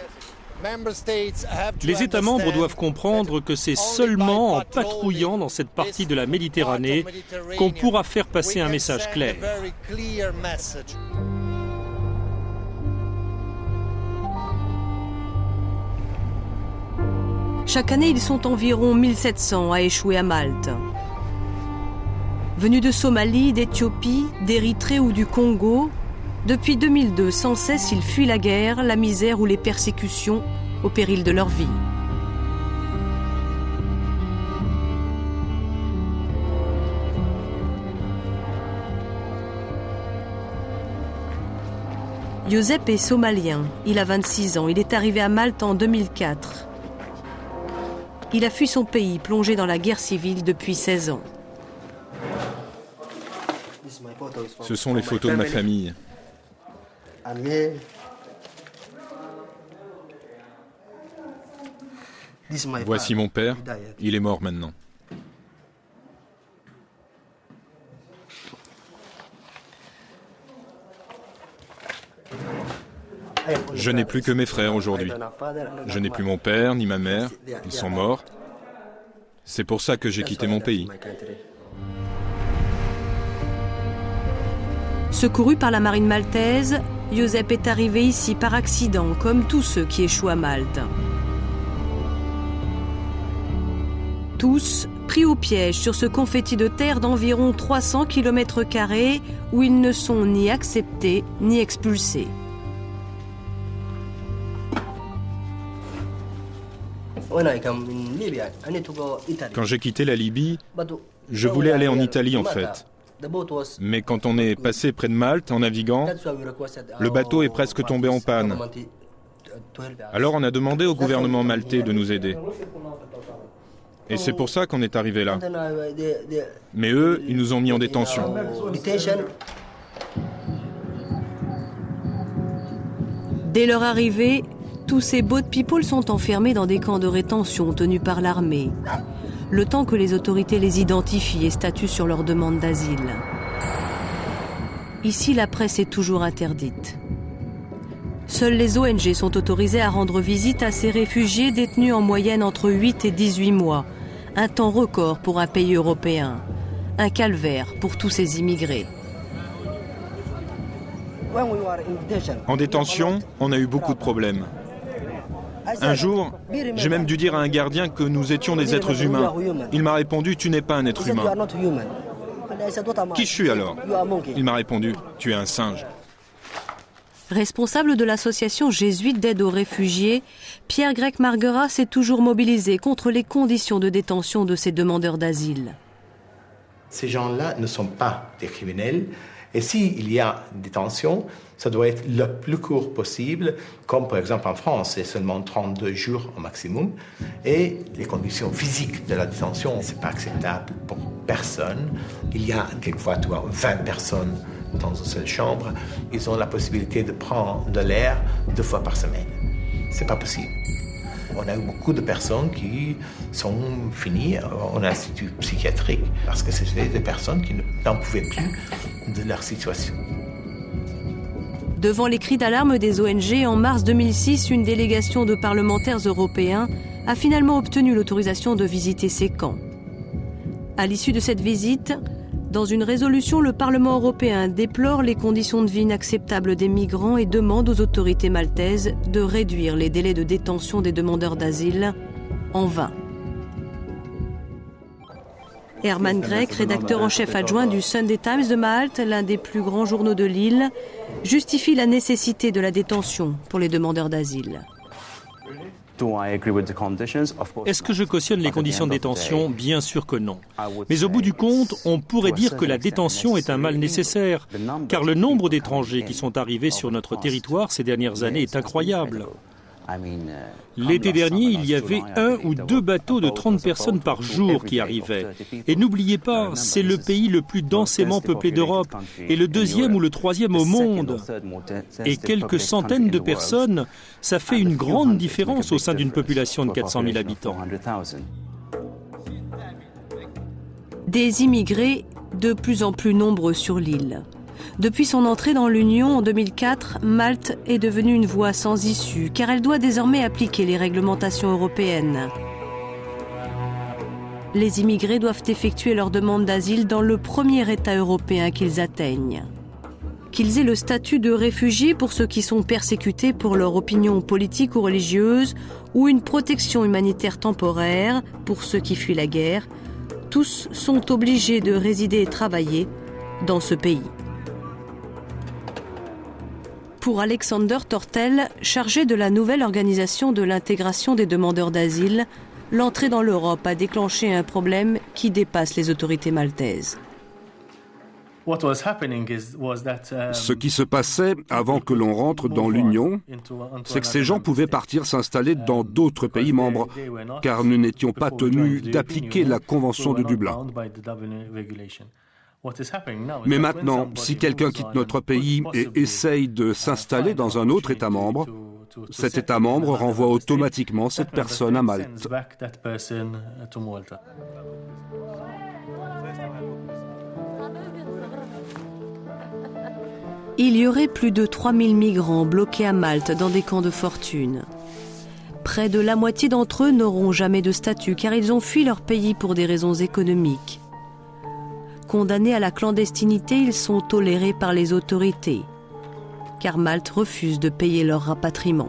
Speaker 2: Les États membres doivent comprendre que c'est seulement en patrouillant dans cette partie de la Méditerranée qu'on pourra faire passer un message clair.
Speaker 20: Chaque année, ils sont environ 1700 à échouer à Malte. Venus de Somalie, d'Éthiopie, d'Érythrée ou du Congo, depuis 2002, sans cesse, ils fuient la guerre, la misère ou les persécutions au péril de leur vie. Josep est somalien, il a 26 ans, il est arrivé à Malte en 2004. Il a fui son pays, plongé dans la guerre civile depuis 16 ans.
Speaker 8: Ce sont les photos de ma famille. Voici mon père, il est mort maintenant. Je n'ai plus que mes frères aujourd'hui. Je n'ai plus mon père ni ma mère, ils sont morts. C'est pour ça que j'ai quitté mon pays.
Speaker 20: Secouru par la marine maltaise, Josep est arrivé ici par accident, comme tous ceux qui échouent à Malte. Tous pris au piège sur ce confetti de terre d'environ 300 km² où ils ne sont ni acceptés ni expulsés.
Speaker 8: Quand j'ai quitté la Libye, je voulais aller en Italie en fait. Mais quand on est passé près de Malte en naviguant, le bateau est presque tombé en panne. Alors on a demandé au gouvernement maltais de nous aider. Et c'est pour ça qu'on est arrivé là. Mais eux, ils nous ont mis en détention.
Speaker 20: Dès leur arrivée, tous ces boat people sont enfermés dans des camps de rétention tenus par l'armée, le temps que les autorités les identifient et statuent sur leur demande d'asile. Ici, la presse est toujours interdite. Seules les ONG sont autorisées à rendre visite à ces réfugiés détenus en moyenne entre 8 et 18 mois, un temps record pour un pays européen, un calvaire pour tous ces immigrés.
Speaker 8: En détention, on a eu beaucoup de problèmes. Un jour, j'ai même dû dire à un gardien que nous étions des êtres humains. Il m'a répondu « Tu n'es pas un être humain ». Qui je suis alors? Il m'a répondu « Tu es un singe ».
Speaker 20: Responsable de l'association jésuite d'aide aux réfugiés, Pierre Grec Marguerat s'est toujours mobilisé contre les conditions de détention de ces demandeurs d'asile.
Speaker 22: Ces gens-là ne sont pas des criminels. Et s'il y a une détention, ça doit être le plus court possible, comme par exemple en France, c'est seulement 32 jours au maximum. Et les conditions physiques de la détention, ce n'est pas acceptable pour personne. Il y a quelquefois 20 personnes dans une seule chambre. Ils ont la possibilité de prendre de l'air 2 fois par semaine. Ce n'est pas possible. On a eu beaucoup de personnes qui sont finies en institut psychiatrique parce que c'était des personnes qui n'en pouvaient plus de leur situation.
Speaker 20: Devant les cris d'alarme des ONG, en mars 2006, une délégation de parlementaires européens a finalement obtenu l'autorisation de visiter ces camps. À l'issue de cette visite, dans une résolution, le Parlement européen déplore les conditions de vie inacceptables des migrants et demande aux autorités maltaises de réduire les délais de détention des demandeurs d'asile, en vain. Herman Grec, rédacteur en chef adjoint du Sunday Times de Malte, l'un des plus grands journaux de l'île, justifie la nécessité de la détention pour les demandeurs d'asile.
Speaker 2: Est-ce que je cautionne les conditions de détention? Bien sûr que non. Mais au bout du compte, on pourrait dire que la détention est un mal nécessaire, car le nombre d'étrangers qui sont arrivés sur notre territoire ces dernières années est incroyable. L'été dernier, il y avait 1 ou 2 bateaux de 30 personnes par jour qui arrivaient. Et n'oubliez pas, c'est le pays le plus densément peuplé d'Europe et le 2e ou le 3e au monde. Et quelques centaines de personnes, ça fait une grande différence au sein d'une population de 400 000 habitants.
Speaker 20: Des immigrés de plus en plus nombreux sur l'île. Depuis son entrée dans l'Union en 2004, Malte est devenue une voie sans issue, car elle doit désormais appliquer les réglementations européennes. Les immigrés doivent effectuer leur demande d'asile dans le premier État européen qu'ils atteignent. Qu'ils aient le statut de réfugiés pour ceux qui sont persécutés pour leur opinion politique ou religieuse, ou une protection humanitaire temporaire pour ceux qui fuient la guerre, Tous sont obligés de résider et travailler dans ce pays. Pour Alexander Tortel, chargé de la nouvelle organisation de l'intégration des demandeurs d'asile, l'entrée dans l'Europe a déclenché un problème qui dépasse les autorités maltaises.
Speaker 10: Ce qui se passait avant que l'on rentre dans l'Union, c'est que ces gens pouvaient partir s'installer dans d'autres pays membres, car nous n'étions pas tenus d'appliquer la Convention de Dublin. Mais maintenant, si quelqu'un quitte notre pays et essaye de s'installer dans un autre État membre, cet État membre renvoie automatiquement cette personne à Malte.
Speaker 20: Il y aurait plus de 3000 migrants bloqués à Malte dans des camps de fortune. Près de la moitié d'entre eux n'auront jamais de statut car ils ont fui leur pays pour des raisons économiques. Condamnés à la clandestinité, ils sont tolérés par les autorités, car Malte refuse de payer leur rapatriement.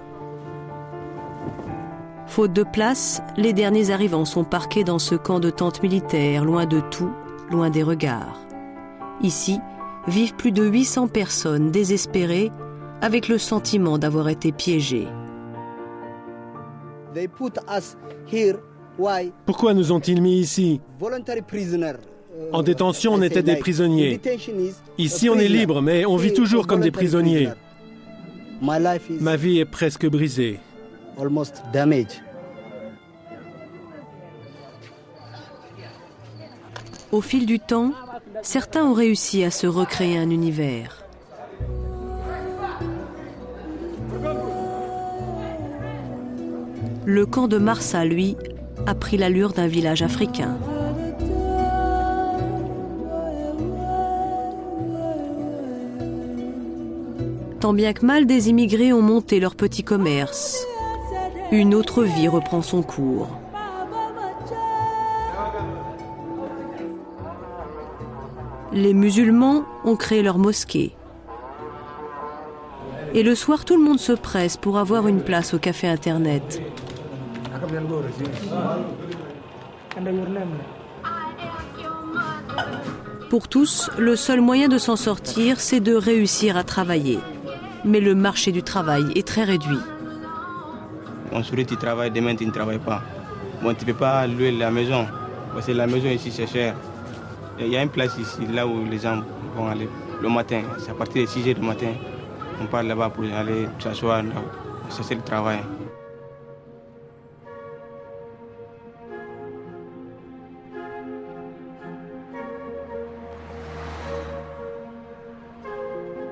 Speaker 20: Faute de place, les derniers arrivants sont parqués dans ce camp de tentes militaires, loin de tout, loin des regards. Ici, vivent plus de 800 personnes désespérées, avec le sentiment d'avoir été piégées.
Speaker 12: Pourquoi nous ont-ils mis ici? En détention, on était des prisonniers. Ici, on est libre, mais on vit toujours comme des prisonniers. Ma vie est presque brisée.
Speaker 20: Au fil du temps, certains ont réussi à se recréer un univers. Le camp de Marsa, lui, a pris l'allure d'un village africain. Tant bien que mal, des immigrés ont monté leur petit commerce. Une autre vie reprend son cours. Les musulmans ont créé leur mosquée. Et le soir, tout le monde se presse pour avoir une place au café Internet. Pour tous, le seul moyen de s'en sortir, c'est de réussir à travailler. Mais le marché du travail est très réduit.
Speaker 23: Aujourd'hui, tu travailles, demain, tu ne travailles pas. Bon, tu ne peux pas louer la maison, parce que la maison ici, c'est cher. Il y a une place ici, là où les gens vont aller le matin. C'est à partir de 6 h du matin. On part là-bas pour aller s'asseoir. Ça, c'est le travail.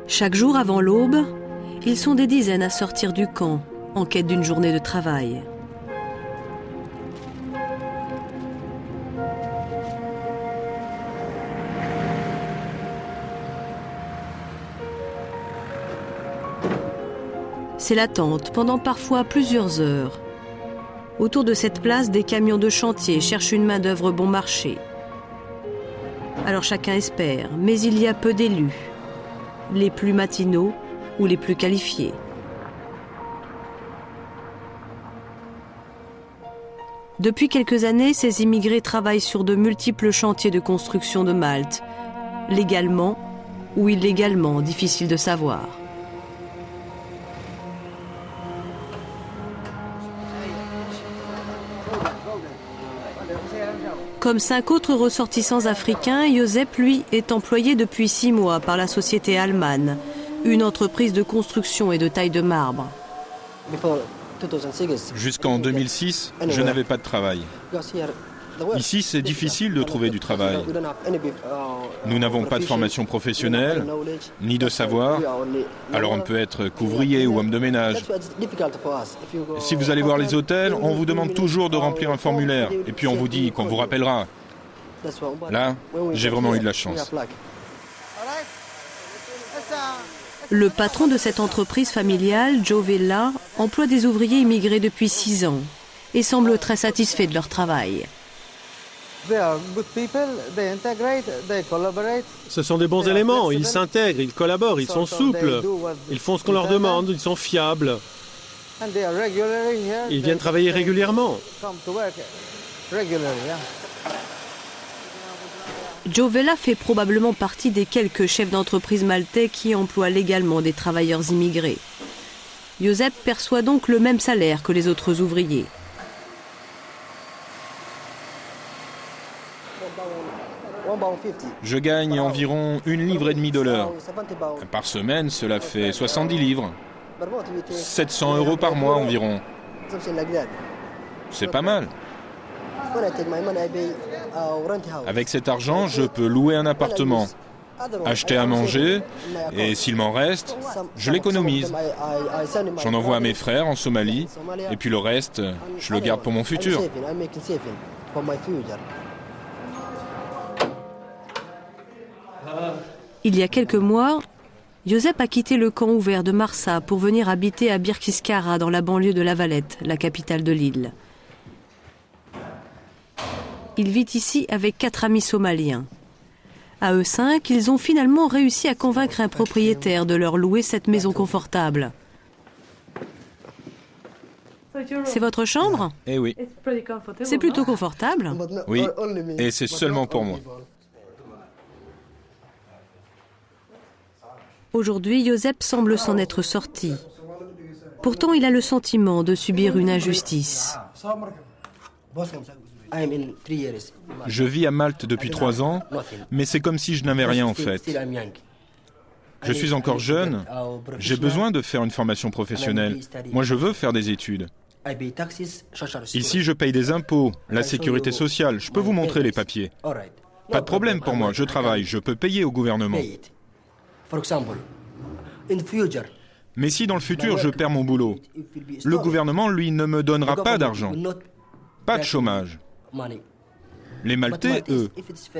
Speaker 20: Chaque jour avant l'aube, ils sont des dizaines à sortir du camp en quête d'une journée de travail. C'est l'attente pendant parfois plusieurs heures. Autour de cette place, des camions de chantier cherchent une main-d'œuvre bon marché. Alors chacun espère, mais il y a peu d'élus. Les plus matinaux ou les plus qualifiés. Depuis quelques années, ces immigrés travaillent sur de multiples chantiers de construction de Malte, légalement ou illégalement, difficile de savoir. Comme 5 autres ressortissants africains, Josep, lui, est employé depuis 6 mois par la société Alman, une entreprise de construction et de taille de marbre.
Speaker 8: Jusqu'en 2006, je n'avais pas de travail. Ici, c'est difficile de trouver du travail. Nous n'avons pas de formation professionnelle, ni de savoir, alors on peut être qu'ouvrier ou homme de ménage. Si vous allez voir les hôtels, on vous demande toujours de remplir un formulaire, et puis on vous dit qu'on vous rappellera. Là, j'ai vraiment eu de la chance.
Speaker 20: Le patron de cette entreprise familiale, Joe Vella, emploie des ouvriers immigrés depuis 6 ans et semble très satisfait de leur travail.
Speaker 12: Ce sont des bons éléments, ils s'intègrent, ils collaborent, ils sont souples, ils font ce qu'on leur demande, ils sont fiables. Ils viennent travailler régulièrement.
Speaker 20: Joe Vella fait probablement partie des quelques chefs d'entreprise maltais qui emploient légalement des travailleurs immigrés. Josep perçoit donc le même salaire que les autres ouvriers.
Speaker 8: Je gagne environ 1,5 livre de l'heure. Par semaine, cela fait 70 livres. 700 € par mois environ. C'est pas mal. Avec cet argent, je peux louer un appartement, acheter à manger, et s'il m'en reste, je l'économise. J'en envoie à mes frères en Somalie, et puis le reste, je le garde pour mon futur.
Speaker 20: Il y a quelques mois, Josep a quitté le camp ouvert de Marsa pour venir habiter à Birkirkara dans la banlieue de La Valette, la capitale de l'île. Il vit ici avec 4 amis somaliens. À eux 5, ils ont finalement réussi à convaincre un propriétaire de leur louer cette maison confortable. C'est votre chambre ?
Speaker 8: Eh oui.
Speaker 20: C'est plutôt confortable ?
Speaker 8: Oui, et c'est seulement pour moi.
Speaker 20: Aujourd'hui, Josep semble s'en être sorti. Pourtant, il a le sentiment de subir une injustice.
Speaker 8: Je vis à Malte depuis 3 ans, mais c'est comme si je n'avais rien en fait. Je suis encore jeune, j'ai besoin de faire une formation professionnelle. Moi, je veux faire des études. Ici, je paye des impôts, la sécurité sociale, je peux vous montrer les papiers. Pas de problème pour moi, je travaille, je peux payer au gouvernement. Mais si dans le futur je perds mon boulot, le gouvernement, lui, ne me donnera pas d'argent. Pas de chômage. Les Maltais, eux,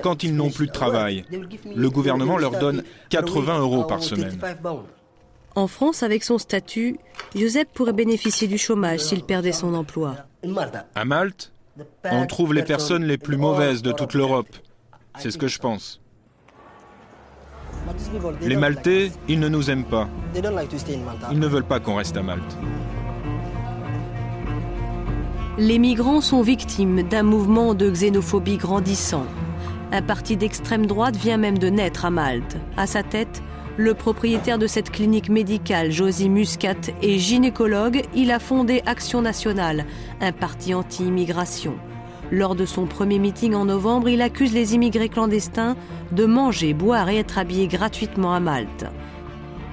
Speaker 8: quand ils n'ont plus de travail, le gouvernement leur donne 80 € par semaine.
Speaker 20: En France, avec son statut, Josep pourrait bénéficier du chômage s'il perdait son emploi.
Speaker 8: À Malte, on trouve les personnes les plus mauvaises de toute l'Europe. C'est ce que je pense. Les Maltais, ils ne nous aiment pas. Ils ne veulent pas qu'on reste à Malte.
Speaker 20: Les migrants sont victimes d'un mouvement de xénophobie grandissant. Un parti d'extrême droite vient même de naître à Malte. À sa tête, le propriétaire de cette clinique médicale, Josie Muscat, est gynécologue. Il a fondé Action Nationale, un parti anti-immigration. Lors de son premier meeting en novembre, il accuse les immigrés clandestins de manger, boire et être habillés gratuitement à Malte.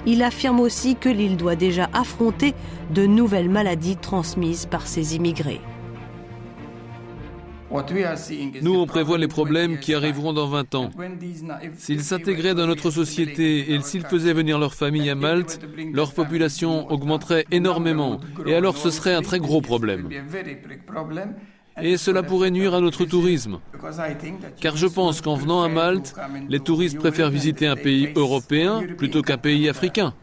Speaker 20: Il affirme aussi que l'île doit déjà affronter de nouvelles maladies transmises par ces immigrés.
Speaker 4: Nous, on prévoit les problèmes qui arriveront dans 20 ans. S'ils s'intégraient dans notre société et s'ils faisaient venir leur famille à Malte, leur population augmenterait énormément. Et alors ce serait un très gros problème. Et cela pourrait nuire à notre tourisme. Car je pense qu'en venant à Malte, les touristes préfèrent visiter un pays européen plutôt qu'un pays africain.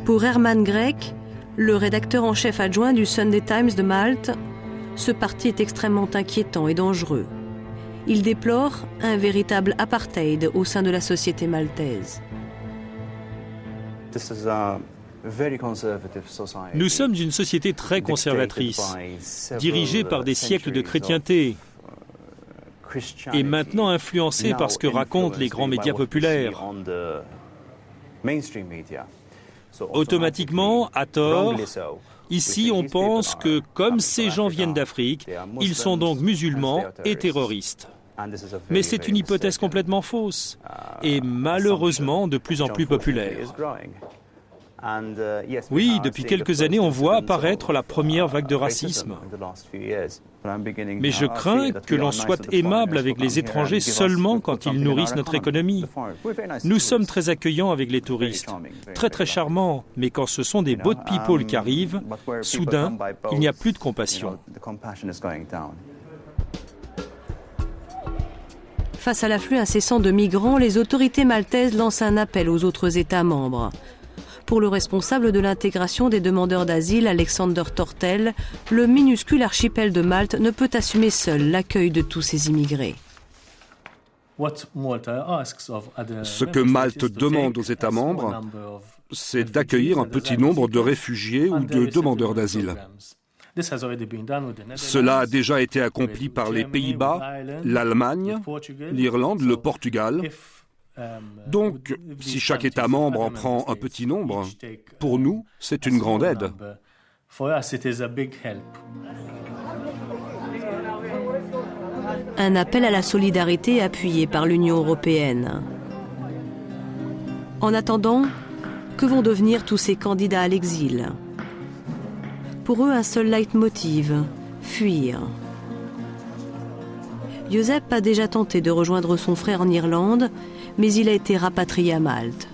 Speaker 20: Pour Herman Grek, le rédacteur en chef adjoint du Sunday Times de Malte, ce parti est extrêmement inquiétant et dangereux. Il déplore un véritable apartheid au sein de la société maltaise.
Speaker 2: Nous sommes une société très conservatrice, dirigée par des siècles de chrétienté, et maintenant influencée par ce que racontent les grands médias populaires. Automatiquement, à tort, ici on pense que comme ces gens viennent d'Afrique, ils sont donc musulmans et terroristes. Mais c'est une hypothèse complètement fausse et malheureusement de plus en plus populaire. Oui, depuis quelques années, on voit apparaître la première vague de racisme. Mais je crains que l'on soit aimable avec les étrangers seulement quand ils nourrissent notre économie. Nous sommes très accueillants avec les touristes, très charmants, mais quand ce sont des boat people qui arrivent, soudain, il n'y a plus de compassion.
Speaker 20: Face à l'afflux incessant de migrants, les autorités maltaises lancent un appel aux autres États membres. Pour le responsable de l'intégration des demandeurs d'asile, Alexander Tortel, le minuscule archipel de Malte ne peut assumer seul l'accueil de tous ces immigrés.
Speaker 10: Ce que Malte demande aux États membres, c'est d'accueillir un petit nombre de réfugiés ou de demandeurs d'asile. Cela a déjà été accompli par les Pays-Bas, l'Allemagne, l'Irlande, le Portugal. Donc, si chaque État membre en prend un petit nombre, pour nous, c'est une grande aide.
Speaker 20: Un appel à la solidarité appuyé par l'Union européenne. En attendant, que vont devenir tous ces candidats à l'exil ? Pour eux, un seul leitmotiv, fuir. Josep a déjà tenté de rejoindre son frère en Irlande, mais il a été rapatrié à Malte.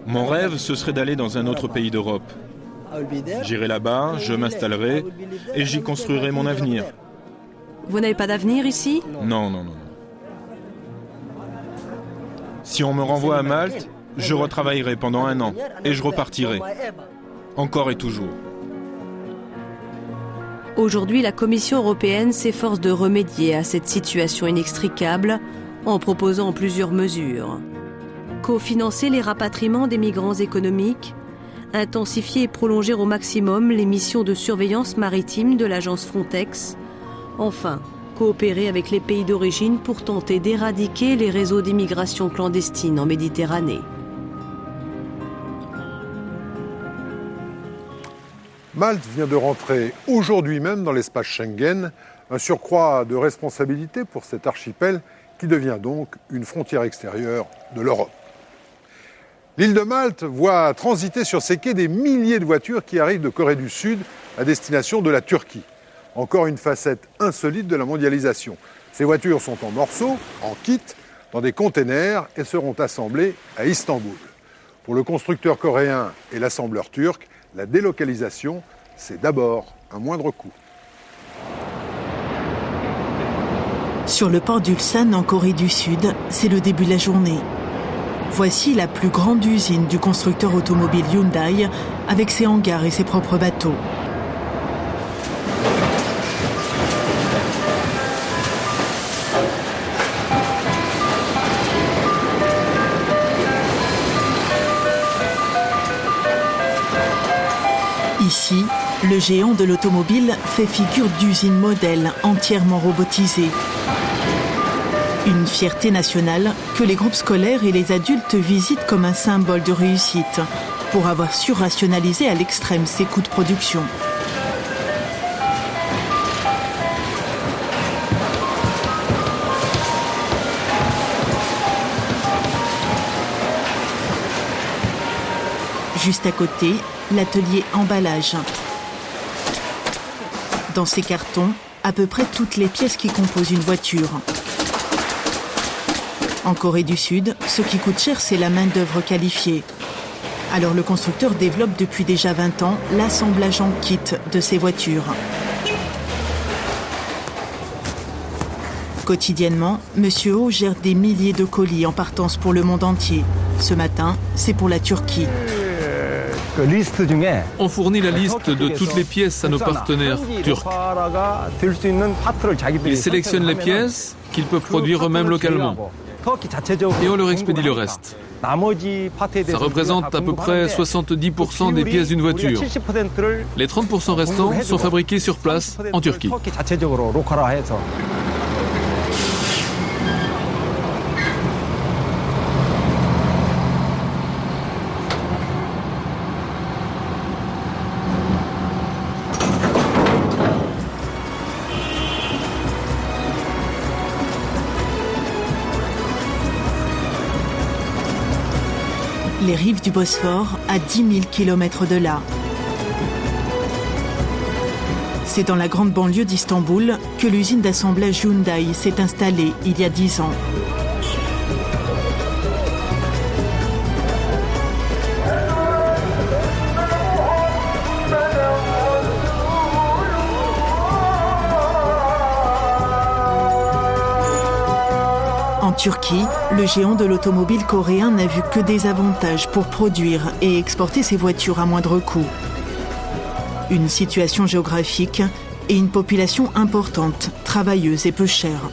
Speaker 8: Mon rêve, ce serait d'aller dans un autre pays d'Europe. J'irai là-bas, je m'installerai et j'y construirai mon avenir.
Speaker 20: Vous n'avez pas d'avenir ici ?
Speaker 8: Non. Si on me renvoie à Malte, je retravaillerai pendant 1 an et je repartirai. Encore et toujours.
Speaker 20: Aujourd'hui, la Commission européenne s'efforce de remédier à cette situation inextricable en proposant plusieurs mesures. Cofinancer les rapatriements des migrants économiques, intensifier et prolonger au maximum les missions de surveillance maritime de l'agence Frontex, enfin, coopérer avec les pays d'origine pour tenter d'éradiquer les réseaux d'immigration clandestine en Méditerranée.
Speaker 1: Malte vient de rentrer aujourd'hui même dans l'espace Schengen, un surcroît de responsabilité pour cet archipel qui devient donc une frontière extérieure de l'Europe. L'île de Malte voit transiter sur ses quais des milliers de voitures qui arrivent de Corée du Sud à destination de la Turquie. Encore une facette insolite de la mondialisation. Ces voitures sont en morceaux, en kit, dans des containers et seront assemblées à Istanbul. Pour le constructeur coréen et l'assembleur turc, la délocalisation, c'est d'abord un moindre coût.
Speaker 5: Sur le port d'Ulsan, en Corée du Sud, c'est le début de la journée. Voici la plus grande usine du constructeur automobile Hyundai, avec ses hangars et ses propres bateaux. Ici, le géant de l'automobile fait figure d'usine modèle entièrement robotisée. Une fierté nationale que les groupes scolaires et les adultes visitent comme un symbole de réussite pour avoir su rationaliser à l'extrême ses coûts de production. Juste à côté, l'atelier emballage. Dans ces cartons, à peu près toutes les pièces qui composent une voiture. En Corée du Sud, ce qui coûte cher, c'est la main-d'œuvre qualifiée. Alors le constructeur développe depuis déjà 20 ans l'assemblage en kit de ces voitures. Quotidiennement, Monsieur O gère des milliers de colis en partance pour le monde entier. Ce matin, c'est pour la Turquie.
Speaker 4: On fournit la liste de toutes les pièces à nos partenaires turcs. Ils sélectionnent les pièces qu'ils peuvent produire eux-mêmes localement. Et on leur expédie le reste. Ça représente à peu près 70% des pièces d'une voiture. Les 30% restants sont fabriqués sur place en Turquie.
Speaker 5: Les rives du Bosphore, à 10 000 km de là. C'est dans la grande banlieue d'Istanbul que l'usine d'assemblage Hyundai s'est installée il y a 10 ans. En Turquie, le géant de l'automobile coréen n'a vu que des avantages pour produire et exporter ses voitures à moindre coût. Une situation géographique et une population importante, travailleuse et peu chère.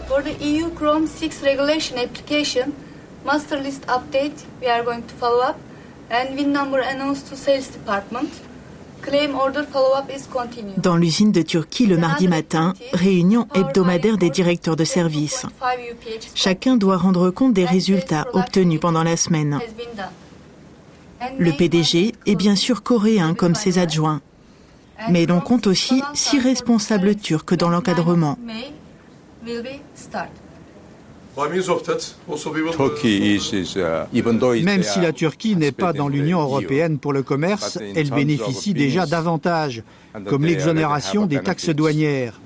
Speaker 6: For the EU Chrome 6 regulation application, master list update, we are going to follow up, and VIN number announced to sales department. Claim order follow-up is continued.
Speaker 5: Dans l'usine de Turquie, le mardi matin, réunion hebdomadaire des directeurs de service. Chacun doit rendre compte des résultats obtenus pendant la semaine. Le PDG est bien sûr coréen comme ses adjoints. Mais l'on compte aussi 6 responsables turcs dans l'encadrement.
Speaker 9: Même si la Turquie n'est pas dans l'Union européenne pour le commerce, elle bénéficie déjà d'avantages, comme l'exonération des taxes douanières.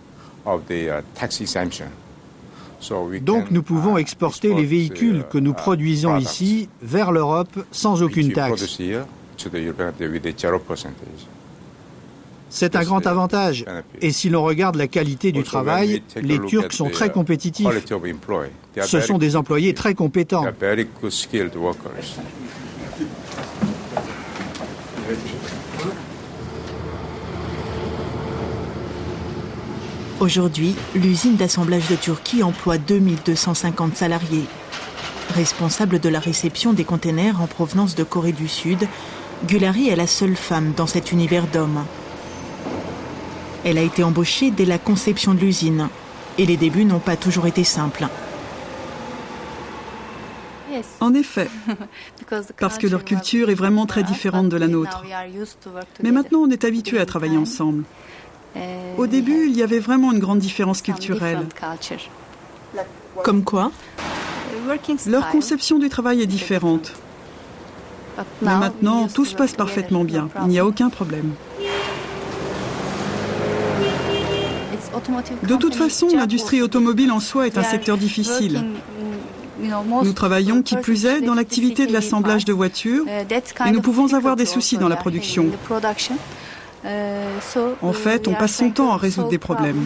Speaker 9: Donc nous pouvons exporter les véhicules que nous produisons ici vers l'Europe sans aucune taxe. C'est un grand avantage. Et si l'on regarde la qualité du travail, les Turcs sont très compétitifs. Ce sont des employés très compétents.
Speaker 5: Aujourd'hui, l'usine d'assemblage de Turquie emploie 2250 salariés. Responsable de la réception des containers en provenance de Corée du Sud, Gülari est la seule femme dans cet univers d'hommes. Elle a été embauchée dès la conception de l'usine et les débuts n'ont pas toujours été simples.
Speaker 21: En effet, parce que leur culture est vraiment très différente de la nôtre. Mais maintenant, on est habitué à travailler ensemble. Au début, il y avait vraiment une grande différence culturelle.
Speaker 5: Comme quoi ?
Speaker 21: Leur conception du travail est différente. Mais maintenant, tout se passe parfaitement bien. Il n'y a aucun problème. De toute façon, l'industrie automobile en soi est un secteur difficile. Nous travaillons, qui plus est, dans l'activité de l'assemblage de voitures et nous pouvons avoir des soucis dans la production. En fait, on passe son temps à résoudre des problèmes.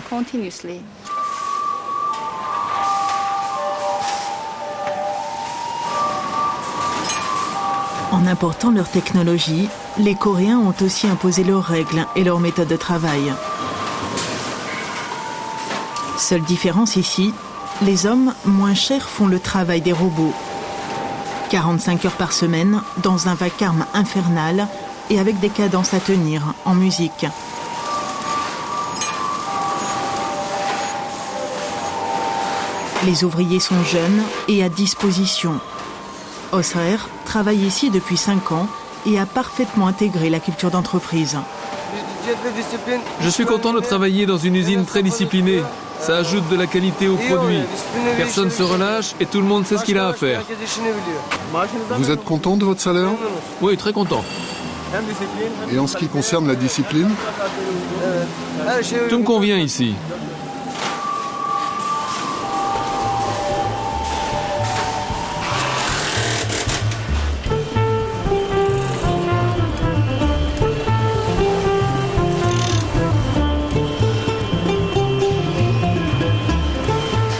Speaker 5: En important leur technologie, les Coréens ont aussi imposé leurs règles et leurs méthodes de travail. Seule différence ici, les hommes moins chers font le travail des robots. 45 heures par semaine, dans un vacarme infernal et avec des cadences à tenir en musique. Les ouvriers sont jeunes et à disposition. Osrer travaille ici depuis 5 ans et a parfaitement intégré la culture d'entreprise.
Speaker 4: Je suis content de travailler dans une usine très disciplinée. Ça ajoute de la qualité au produit. Personne ne se relâche et tout le monde sait ce qu'il a à faire.
Speaker 14: Vous êtes content de votre salaire ?
Speaker 4: Oui, très content.
Speaker 14: Et en ce qui concerne la discipline ?
Speaker 4: Tout me convient ici.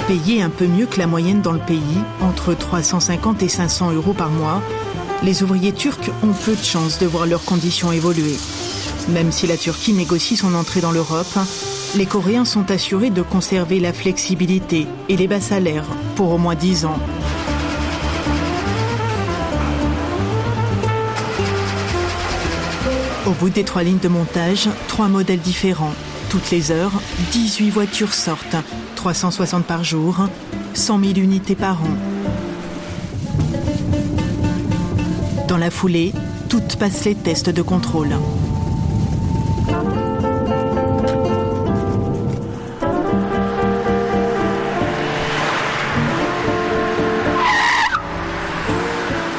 Speaker 5: Payés un peu mieux que la moyenne dans le pays, entre 350 et 500 € par mois, les ouvriers turcs ont peu de chances de voir leurs conditions évoluer. Même si la Turquie négocie son entrée dans l'Europe, les Coréens sont assurés de conserver la flexibilité et les bas salaires pour au moins 10 ans. Au bout des 3 lignes de montage, 3 modèles différents. Toutes les heures, 18 voitures sortent, 360 par jour, 100 000 unités par an. Dans la foulée, toutes passent les tests de contrôle.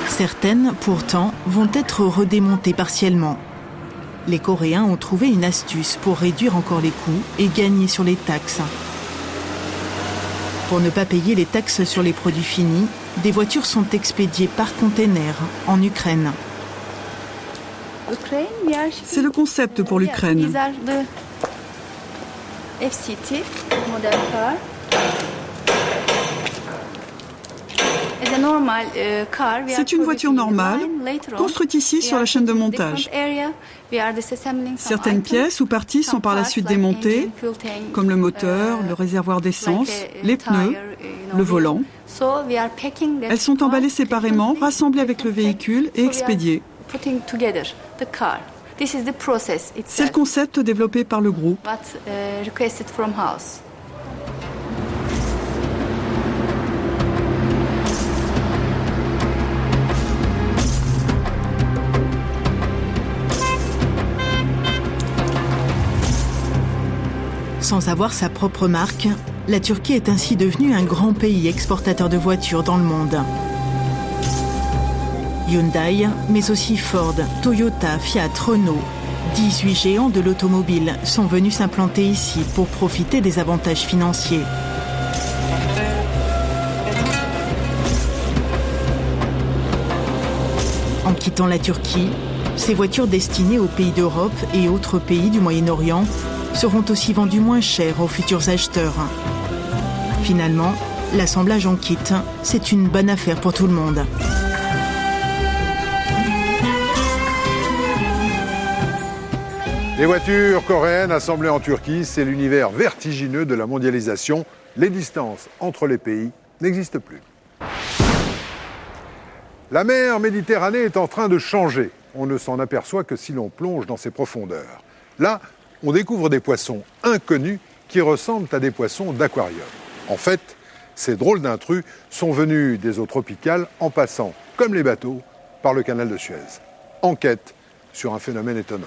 Speaker 5: Certaines, pourtant, vont être redémontées partiellement. Les Coréens ont trouvé une astuce pour réduire encore les coûts et gagner sur les taxes. Pour ne pas payer les taxes sur les produits finis, des voitures sont expédiées par container en Ukraine.
Speaker 21: C'est le concept pour l'Ukraine. C'est une voiture normale, construite ici sur la chaîne de montage. Certaines pièces ou parties sont par la suite démontées, comme le moteur, le réservoir d'essence, les pneus, le volant. Elles sont emballées séparément, rassemblées avec le véhicule et expédiées. C'est le concept développé par le groupe.
Speaker 5: Sans avoir sa propre marque, la Turquie est ainsi devenue un grand pays exportateur de voitures dans le monde. Hyundai, mais aussi Ford, Toyota, Fiat, Renault, 18 géants de l'automobile sont venus s'implanter ici pour profiter des avantages financiers. En quittant la Turquie, ces voitures destinées aux pays d'Europe et autres pays du Moyen-Orient seront aussi vendues moins cher aux futurs acheteurs. Finalement, l'assemblage en kit, c'est une bonne affaire pour tout le monde.
Speaker 1: Les voitures coréennes assemblées en Turquie, c'est l'univers vertigineux de la mondialisation. Les distances entre les pays n'existent plus. La mer Méditerranée est en train de changer. On ne s'en aperçoit que si l'on plonge dans ses profondeurs. Là, on découvre des poissons inconnus qui ressemblent à des poissons d'aquarium. En fait, ces drôles d'intrus sont venus des eaux tropicales en passant, comme les bateaux, par le canal de Suez. Enquête sur un phénomène étonnant.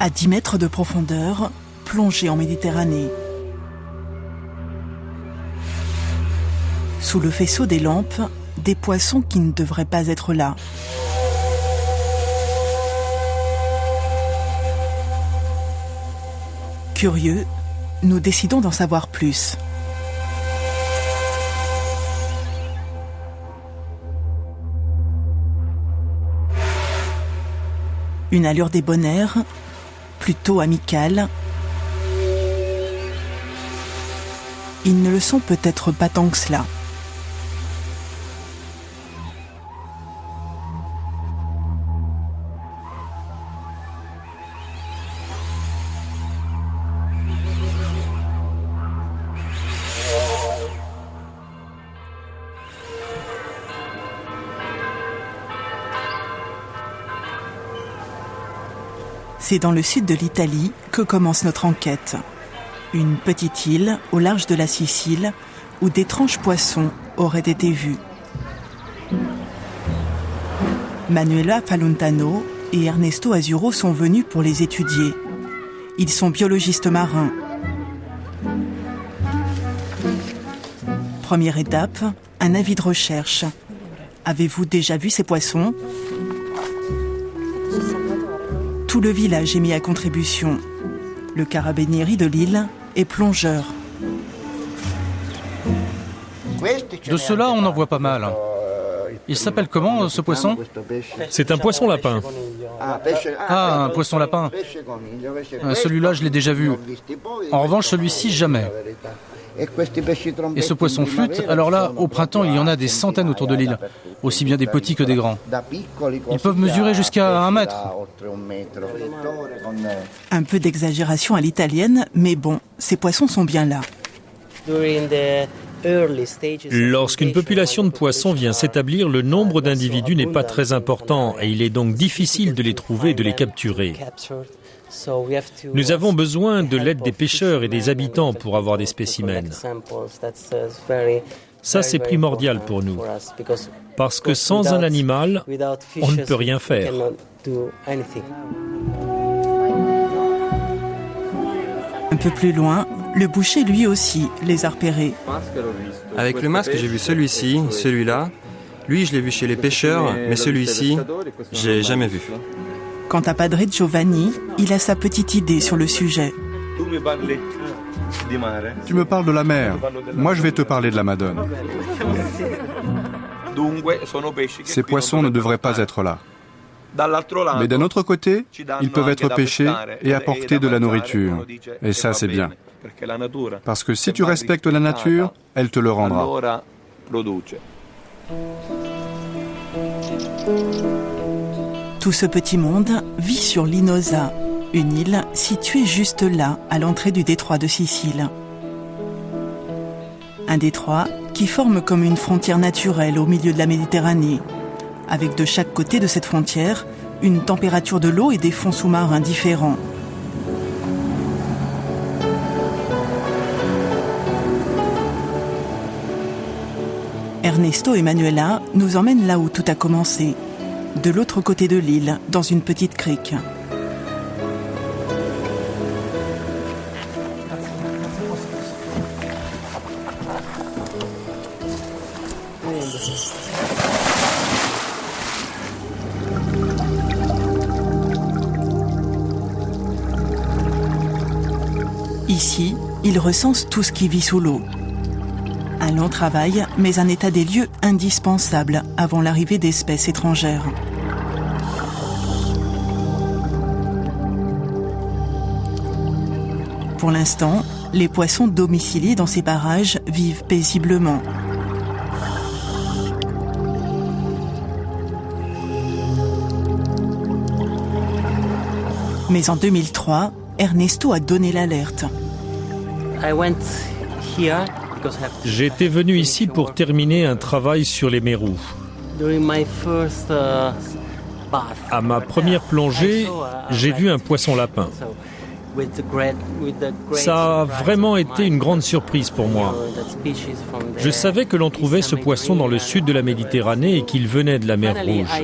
Speaker 5: À 10 mètres de profondeur, plongé en Méditerranée. Sous le faisceau des lampes, des poissons qui ne devraient pas être là. Curieux, nous décidons d'en savoir plus. Une allure débonnaire, plutôt amicales. Ils ne le sont peut-être pas tant que cela. C'est dans le sud de l'Italie que commence notre enquête. Une petite île au large de la Sicile où d'étranges poissons auraient été vus. Manuela Falontano et Ernesto Azuro sont venus pour les étudier. Ils sont biologistes marins. Première étape, un avis de recherche. Avez-vous déjà vu ces poissons ? Tout le village est mis à contribution. Le carabinieri de l'île est plongeur.
Speaker 13: De ceux-là, on en voit pas mal. Il s'appelle comment, ce poisson ?
Speaker 2: C'est un poisson lapin.
Speaker 13: Ah, un poisson lapin. Celui-là, je l'ai déjà vu. En revanche, celui-ci, jamais. Et ce poisson flûte, alors là, au printemps, il y en a des centaines autour de l'île, aussi bien des petits que des grands. Ils peuvent mesurer jusqu'à 1 mètre.
Speaker 5: Un peu d'exagération à l'italienne, mais bon, ces poissons sont bien là.
Speaker 2: Lorsqu'une population de poissons vient s'établir, le nombre d'individus n'est pas très important et il est donc difficile de les trouver et de les capturer. Nous avons besoin de l'aide des pêcheurs et des habitants pour avoir des spécimens. Ça, c'est primordial pour nous, parce que sans un animal, on ne peut rien faire.
Speaker 5: Un peu plus loin, le boucher lui aussi les a repérés.
Speaker 16: Avec le masque, j'ai vu celui-ci, celui-là. Lui, je l'ai vu chez les pêcheurs, mais celui-ci, j'ai jamais vu.
Speaker 5: Quant à Padre Giovanni, il a sa petite idée sur le sujet.
Speaker 15: Tu me parles de la mer. Moi, je vais te parler de la Madone. Ces poissons ne devraient pas être là. Mais d'un autre côté, ils peuvent être pêchés et apporter de la nourriture. Et ça, c'est bien. Parce que si tu respectes la nature, elle te le rendra.
Speaker 5: Tout ce petit monde vit sur Linosa, une île située juste là, à l'entrée du détroit de Sicile. Un détroit qui forme comme une frontière naturelle au milieu de la Méditerranée, avec de chaque côté de cette frontière une température de l'eau et des fonds sous-marins différents. Ernesto et Manuela nous emmènent là où tout a commencé, de l'autre côté de l'île, dans une petite crique. Ici, ils recensent tout ce qui vit sous l'eau. Un long travail, mais un état des lieux indispensable avant l'arrivée d'espèces étrangères. Pour l'instant, les poissons domiciliés dans ces parages vivent paisiblement. Mais en 2003, Ernesto a donné l'alerte.
Speaker 2: J'étais venu ici pour terminer un travail sur les mérous. À ma première plongée, j'ai vu un poisson lapin. Ça a vraiment été une grande surprise pour moi. Je savais que l'on trouvait ce poisson dans le sud de la Méditerranée et qu'il venait de la mer Rouge.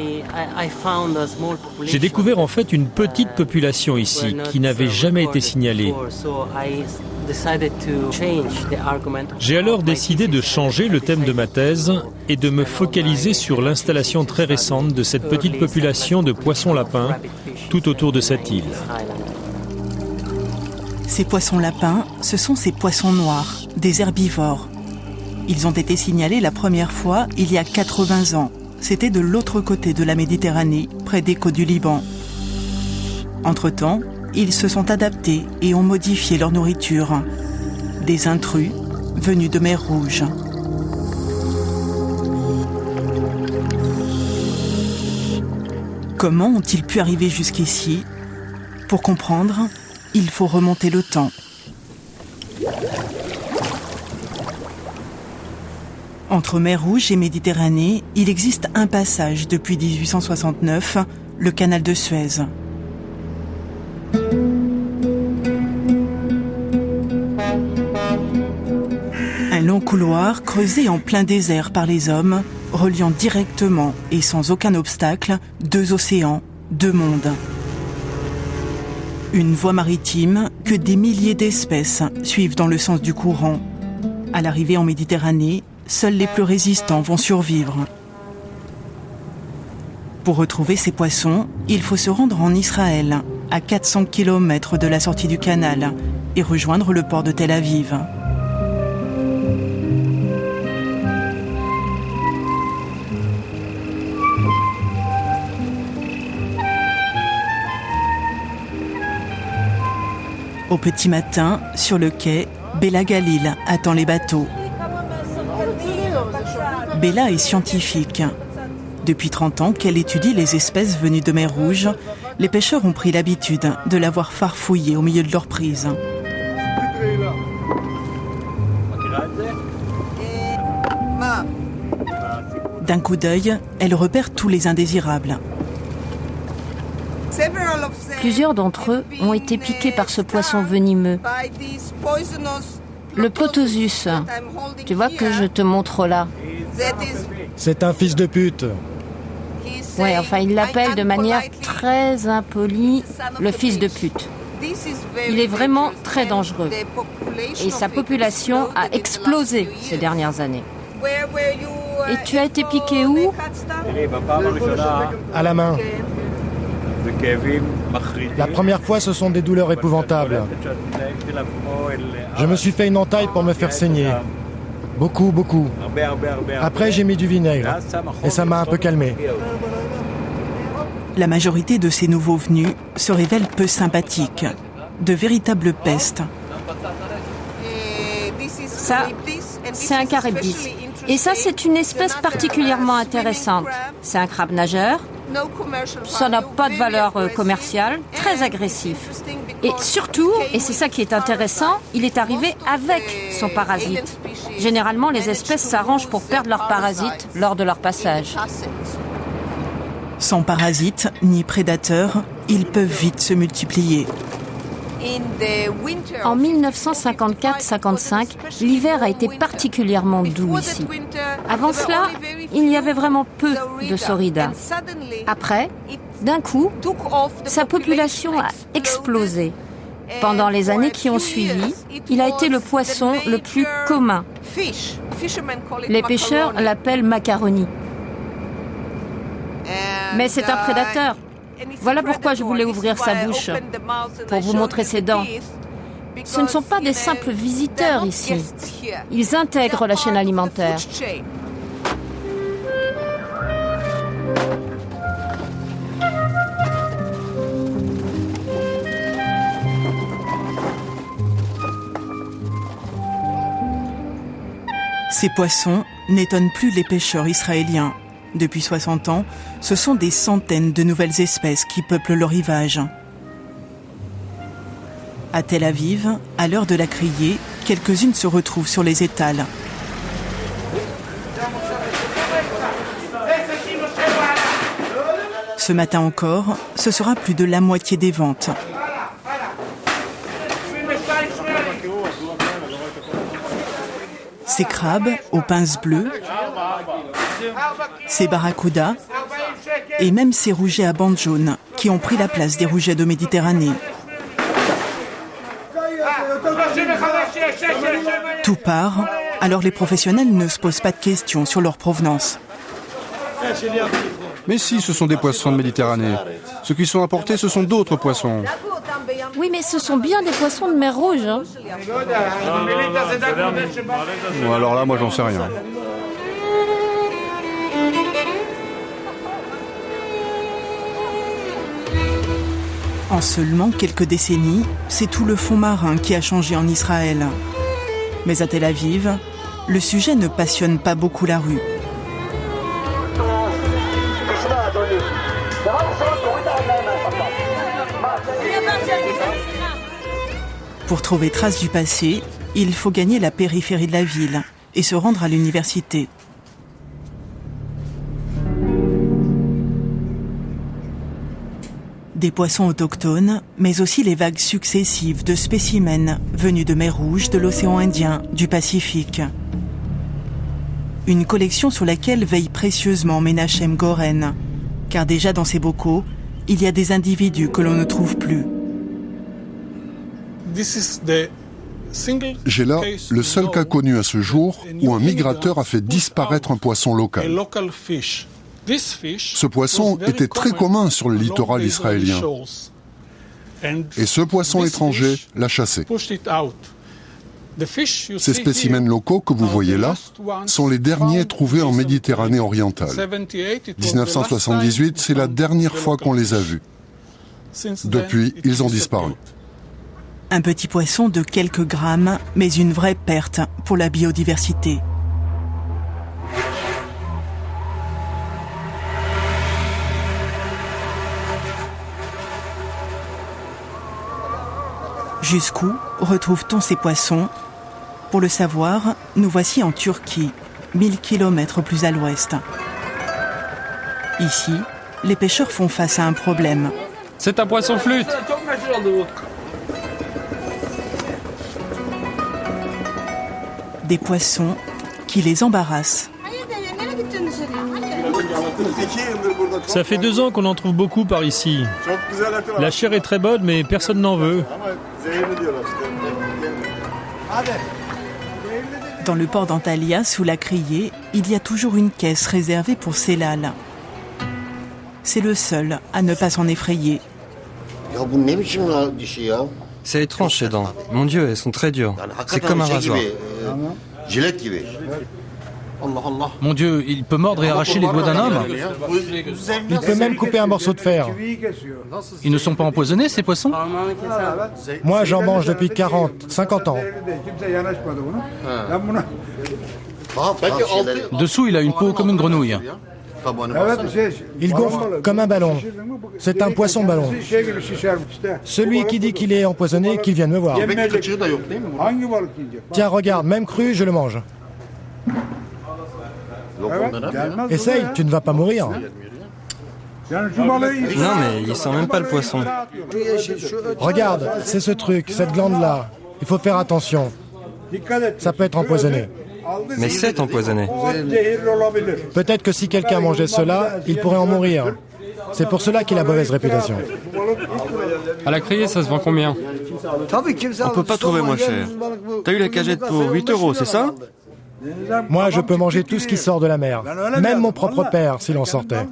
Speaker 2: J'ai découvert en fait une petite population ici qui n'avait jamais été signalée. J'ai alors décidé de changer le thème de ma thèse et de me focaliser sur l'installation très récente de cette petite population de poissons-lapins tout autour de cette île.
Speaker 5: Ces poissons-lapins, ce sont ces poissons noirs, des herbivores. Ils ont été signalés la première fois il y a 80 ans. C'était de l'autre côté de la Méditerranée, près des côtes du Liban. Entre-temps, ils se sont adaptés et ont modifié leur nourriture. Des intrus venus de mer Rouge. Comment ont-ils pu arriver jusqu'ici ? Pour comprendre, il faut remonter le temps. Entre mer Rouge et Méditerranée, il existe un passage depuis 1869, le canal de Suez. Un long couloir creusé en plein désert par les hommes, reliant directement et sans aucun obstacle deux océans, deux mondes. Une voie maritime que des milliers d'espèces suivent dans le sens du courant. À l'arrivée en Méditerranée, seuls les plus résistants vont survivre. Pour retrouver ces poissons, il faut se rendre en Israël, à 400 km de la sortie du canal, et rejoindre le port de Tel Aviv. Au petit matin, sur le quai, Bella Galil attend les bateaux. Bella est scientifique. Depuis 30 ans qu'elle étudie les espèces venues de mer Rouge, les pêcheurs ont pris l'habitude de la voir farfouiller au milieu de leur prise. D'un coup d'œil, elle repère tous les indésirables.
Speaker 17: Plusieurs d'entre eux ont été piqués par ce poisson venimeux. Le Potosus. Tu vois que je te montre là.
Speaker 19: C'est un fils de pute.
Speaker 17: Ouais, enfin, il l'appelle de manière très impolie le fils de pute. Il est vraiment très dangereux. Et sa population a explosé ces dernières années. Et tu as été piqué où ?
Speaker 19: À la main. La première fois, ce sont des douleurs épouvantables. Je me suis fait une entaille pour me faire saigner. Beaucoup, beaucoup. Après, j'ai mis du vinaigre. Et ça m'a un peu calmé.
Speaker 5: La majorité de ces nouveaux venus se révèlent peu sympathiques. De véritables pestes.
Speaker 17: Ça, c'est un caribdis. Et ça, c'est une espèce particulièrement intéressante. C'est un crabe nageur. Ça n'a pas de valeur commerciale, très agressif. Et surtout, et c'est ça qui est intéressant, il est arrivé avec son parasite. Généralement, les espèces s'arrangent pour perdre leur parasite lors de leur passage.
Speaker 5: Sans parasites ni prédateurs, ils peuvent vite se multiplier.
Speaker 17: En 1954-55, l'hiver a été particulièrement doux ici. Avant cela, il y avait vraiment peu de sauridas. Après, d'un coup, sa population a explosé. Pendant les années qui ont suivi, il a été le poisson le plus commun. Les pêcheurs l'appellent macaroni. Mais c'est un prédateur. Voilà pourquoi je voulais ouvrir sa bouche, pour vous montrer ses dents. Ce ne sont pas des simples visiteurs ici. Ils intègrent la chaîne alimentaire.
Speaker 5: Ces poissons n'étonnent plus les pêcheurs israéliens. Depuis 60 ans, ce sont des centaines de nouvelles espèces qui peuplent le rivage. À Tel Aviv, à l'heure de la criée, quelques-unes se retrouvent sur les étals. Ce matin encore, ce sera plus de la moitié des ventes. Ces crabes aux pinces bleues, ces barracudas et même ces rougets à bandes jaunes qui ont pris la place des rougets de Méditerranée. Tout part, alors les professionnels ne se posent pas de questions sur leur provenance.
Speaker 15: Mais si, ce sont des poissons de Méditerranée. Ceux qui sont importés, ce sont d'autres poissons.
Speaker 17: Oui, mais ce sont bien des poissons de mer Rouge. Hein.
Speaker 15: Bon, alors là, moi, j'en sais rien.
Speaker 5: En seulement quelques décennies, c'est tout le fond marin qui a changé en Israël. Mais à Tel Aviv, le sujet ne passionne pas beaucoup la rue. Pour trouver trace du passé, il faut gagner la périphérie de la ville et se rendre à l'université. Des poissons autochtones, mais aussi les vagues successives de spécimens venus de mer Rouge, de l'océan Indien, du Pacifique. Une collection sur laquelle veille précieusement Menachem Goren, car déjà dans ces bocaux, il y a des individus que l'on ne trouve plus.
Speaker 3: J'ai là le seul cas connu à ce jour où un migrateur a fait disparaître un poisson local. Ce poisson était très commun sur le littoral israélien. Et ce poisson étranger l'a chassé. Ces spécimens locaux que vous voyez là sont les derniers trouvés en Méditerranée orientale. 1978, c'est la dernière fois qu'on les a vus. Depuis, ils ont disparu.
Speaker 5: Un petit poisson de quelques grammes, mais une vraie perte pour la biodiversité. Jusqu'où retrouve-t-on ces poissons? Pour le savoir, nous voici en Turquie, 1000 km plus à l'ouest. Ici, les pêcheurs font face à un problème.
Speaker 2: C'est un poisson flûte.
Speaker 5: Des poissons qui les embarrassent.
Speaker 2: Ça fait 2 ans qu'on en trouve beaucoup par ici. La chair est très bonne, mais personne n'en veut.
Speaker 5: Dans le port d'Antalya, sous la criée, il y a toujours une caisse réservée pour Cellal. c'est le seul à ne pas s'en effrayer.
Speaker 16: C'est étrange ces dents. Mon Dieu, elles sont très dures. C'est comme un rasoir.
Speaker 13: Mon Dieu, il peut mordre et arracher les doigts d'un homme?
Speaker 19: Il peut même couper un morceau de fer.
Speaker 13: Ils ne sont pas empoisonnés, ces poissons?
Speaker 19: Moi, j'en mange depuis 50 ans.
Speaker 13: Dessous, il a une peau comme une grenouille.
Speaker 19: Il gonfle comme un ballon. C'est un poisson-ballon. Celui qui dit qu'il est empoisonné, qu'il vienne me voir. Tiens, regarde, même cru, je le mange. Essaye, tu ne vas pas mourir.
Speaker 16: Non, mais il sent même pas le poisson.
Speaker 19: Regarde, c'est ce truc, cette glande-là. Il faut faire attention. Ça peut être empoisonné.
Speaker 16: Mais c'est empoisonné.
Speaker 19: Peut-être que si quelqu'un mangeait cela, il pourrait en mourir. C'est pour cela qu'il a mauvaise réputation.
Speaker 7: À la criée, ça se vend combien?
Speaker 16: On peut pas trouver moins cher. T'as eu la cagette pour 8 €, c'est ça?
Speaker 19: Moi, je peux manger tout ce qui sort de la mer. Même mon propre père, s'il en sortait.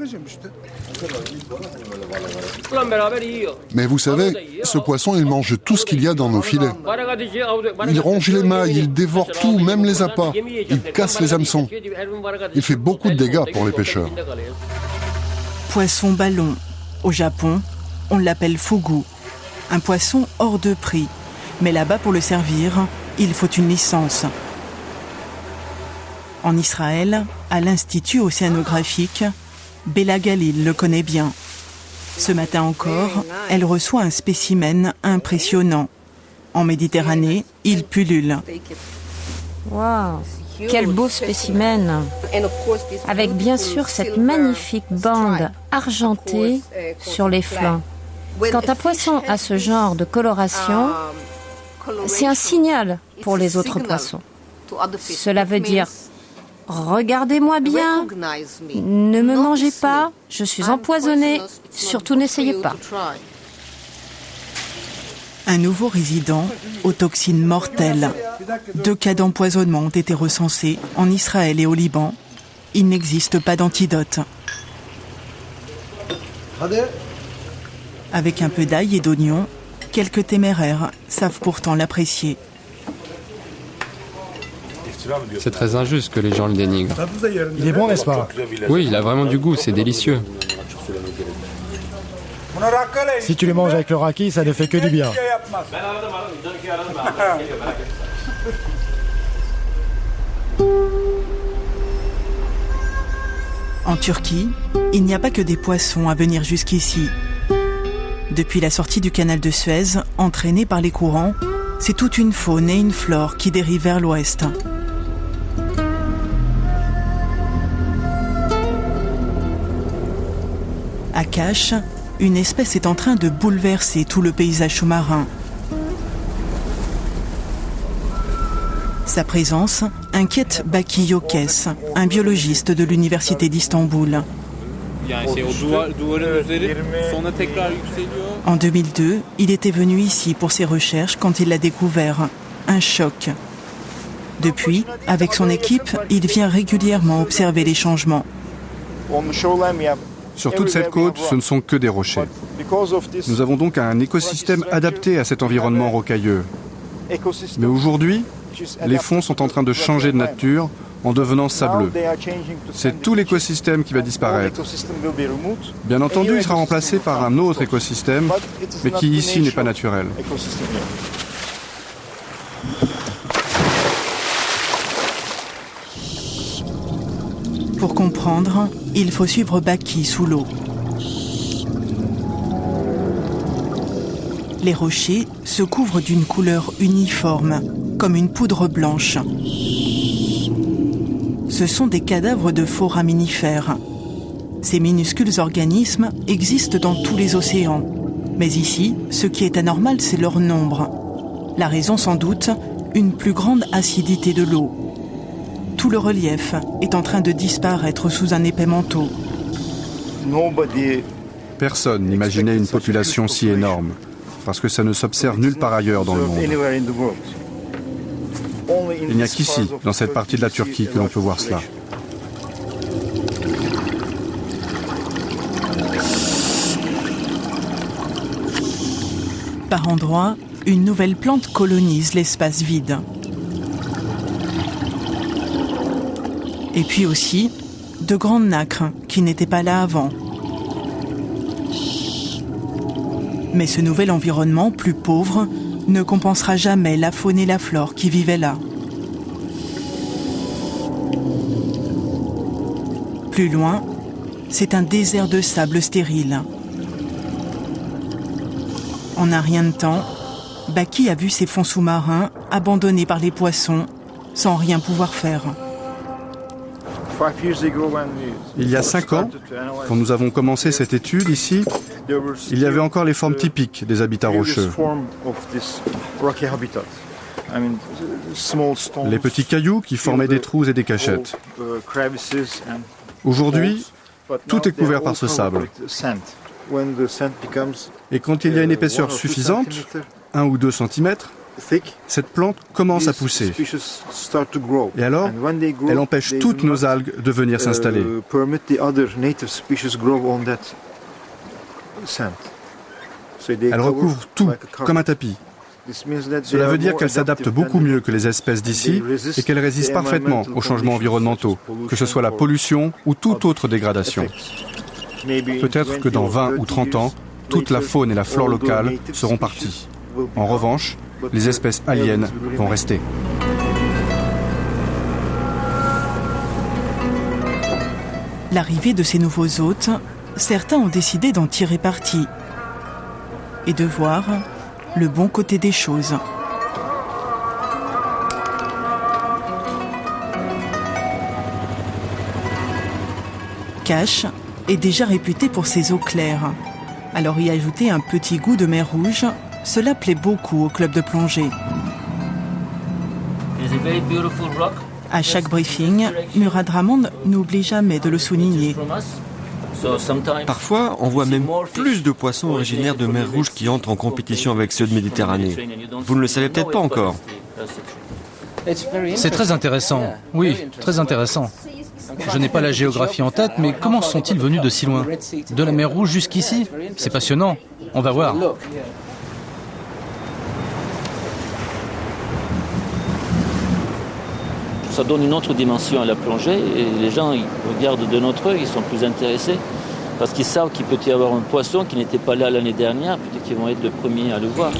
Speaker 3: Mais vous savez, ce poisson, il mange tout ce qu'il y a dans nos filets. Il ronge les mailles, il dévore tout, même les appâts. Il casse les hameçons. Il fait beaucoup de dégâts pour les pêcheurs.
Speaker 5: Poisson ballon. Au Japon, on l'appelle fugu. Un poisson hors de prix. Mais là-bas, pour le servir, il faut une licence. En Israël, à l'Institut océanographique, Bella Galil le connaît bien. Ce matin encore, elle reçoit un spécimen impressionnant. En Méditerranée, il pullule.
Speaker 17: Waouh, quel beau spécimen! Avec bien sûr cette magnifique bande argentée sur les flancs. Quand un poisson a ce genre de coloration, c'est un signal pour les autres poissons. Cela veut dire: regardez-moi bien, ne me mangez pas, je suis empoisonné, surtout n'essayez pas.
Speaker 5: Un nouveau résident aux toxines mortelles. 2 cas d'empoisonnement ont été recensés en Israël et au Liban. Il n'existe pas d'antidote. Avec un peu d'ail et d'oignon, quelques téméraires savent pourtant l'apprécier.
Speaker 7: C'est très injuste que les gens le dénigrent.
Speaker 19: Il est bon, n'est-ce pas?
Speaker 7: Oui, il a vraiment du goût, c'est délicieux.
Speaker 19: Si tu le manges avec le raki, ça ne fait que du bien.
Speaker 5: En Turquie, il n'y a pas que des poissons à venir jusqu'ici. Depuis la sortie du canal de Suez, entraînée par les courants, c'est toute une faune et une flore qui dérivent vers l'ouest. À Kaş, une espèce est en train de bouleverser tout le paysage sous-marin. Sa présence inquiète Baki Yokes, un biologiste de l'université d'Istanbul. En 2002, il était venu ici pour ses recherches quand il l'a découvert. Un choc. Depuis, avec son équipe, il vient régulièrement observer les changements.
Speaker 15: Sur toute cette côte, ce ne sont que des rochers. Nous avons donc un écosystème adapté à cet environnement rocailleux. Mais aujourd'hui, les fonds sont en train de changer de nature en devenant sableux. C'est tout l'écosystème qui va disparaître. Bien entendu, il sera remplacé par un autre écosystème, mais qui ici n'est pas naturel.
Speaker 5: Pour comprendre, il faut suivre Baki sous l'eau. Les rochers se couvrent d'une couleur uniforme, comme une poudre blanche. Ce sont des cadavres de foraminifères. Ces minuscules organismes existent dans tous les océans. Mais ici, ce qui est anormal, c'est leur nombre. La raison, sans doute, une plus grande acidité de l'eau. Tout le relief est en train de disparaître sous un épais manteau.
Speaker 15: Personne n'imaginait une population si énorme, parce que ça ne s'observe nulle part ailleurs dans le monde. Il n'y a qu'ici, dans cette partie de la Turquie, que l'on peut voir cela.
Speaker 5: Par endroits, une nouvelle plante colonise l'espace vide. Et puis aussi, de grandes nacres qui n'étaient pas là avant. Mais ce nouvel environnement, plus pauvre, ne compensera jamais la faune et la flore qui vivaient là. Plus loin, c'est un désert de sable stérile. En un rien de temps, Baki a vu ses fonds sous-marins abandonnés par les poissons, sans rien pouvoir faire.
Speaker 15: Il y a 5 ans, quand nous avons commencé cette étude ici, il y avait encore les formes typiques des habitats rocheux. Les petits cailloux qui formaient des trous et des cachettes. Aujourd'hui, tout est couvert par ce sable. Et quand il y a une épaisseur suffisante, 1 ou 2 cm, cette plante commence à pousser. Et alors, elle empêche toutes nos algues de venir s'installer. Elle recouvre tout, comme un tapis. Cela veut dire qu'elle s'adapte beaucoup mieux que les espèces d'ici et qu'elle résiste parfaitement aux changements environnementaux, que ce soit la pollution ou toute autre dégradation. Peut-être que dans 20 ou 30 ans, toute la faune et la flore locale seront parties. En revanche, les espèces aliens vont rester.
Speaker 5: L'arrivée de ces nouveaux hôtes, certains ont décidé d'en tirer parti et de voir le bon côté des choses. Cache est déjà réputé pour ses eaux claires. Alors y ajouter un petit goût de mer Rouge, cela plaît beaucoup au club de plongée. À chaque briefing, Murad Ramond n'oublie jamais de le souligner.
Speaker 16: Parfois, on voit même plus de poissons originaires de mer Rouge qui entrent en compétition avec ceux de Méditerranée. Vous ne le savez peut-être pas encore.
Speaker 13: C'est très intéressant. Oui, très intéressant. Je n'ai pas la géographie en tête, mais comment sont-ils venus de si loin? De la mer Rouge jusqu'ici? C'est passionnant. On va voir.
Speaker 11: Ça donne une autre dimension à la plongée et les gens ils regardent de notre œil, ils sont plus intéressés parce qu'ils savent qu'il peut y avoir un poisson qui n'était pas là l'année dernière, peut-être qu'ils vont être les premiers à le voir.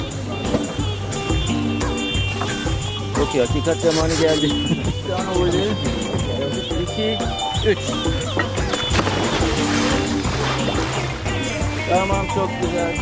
Speaker 11: Ok, hakikat zamanı geldi. 2, 3. Tamam, çok güzel.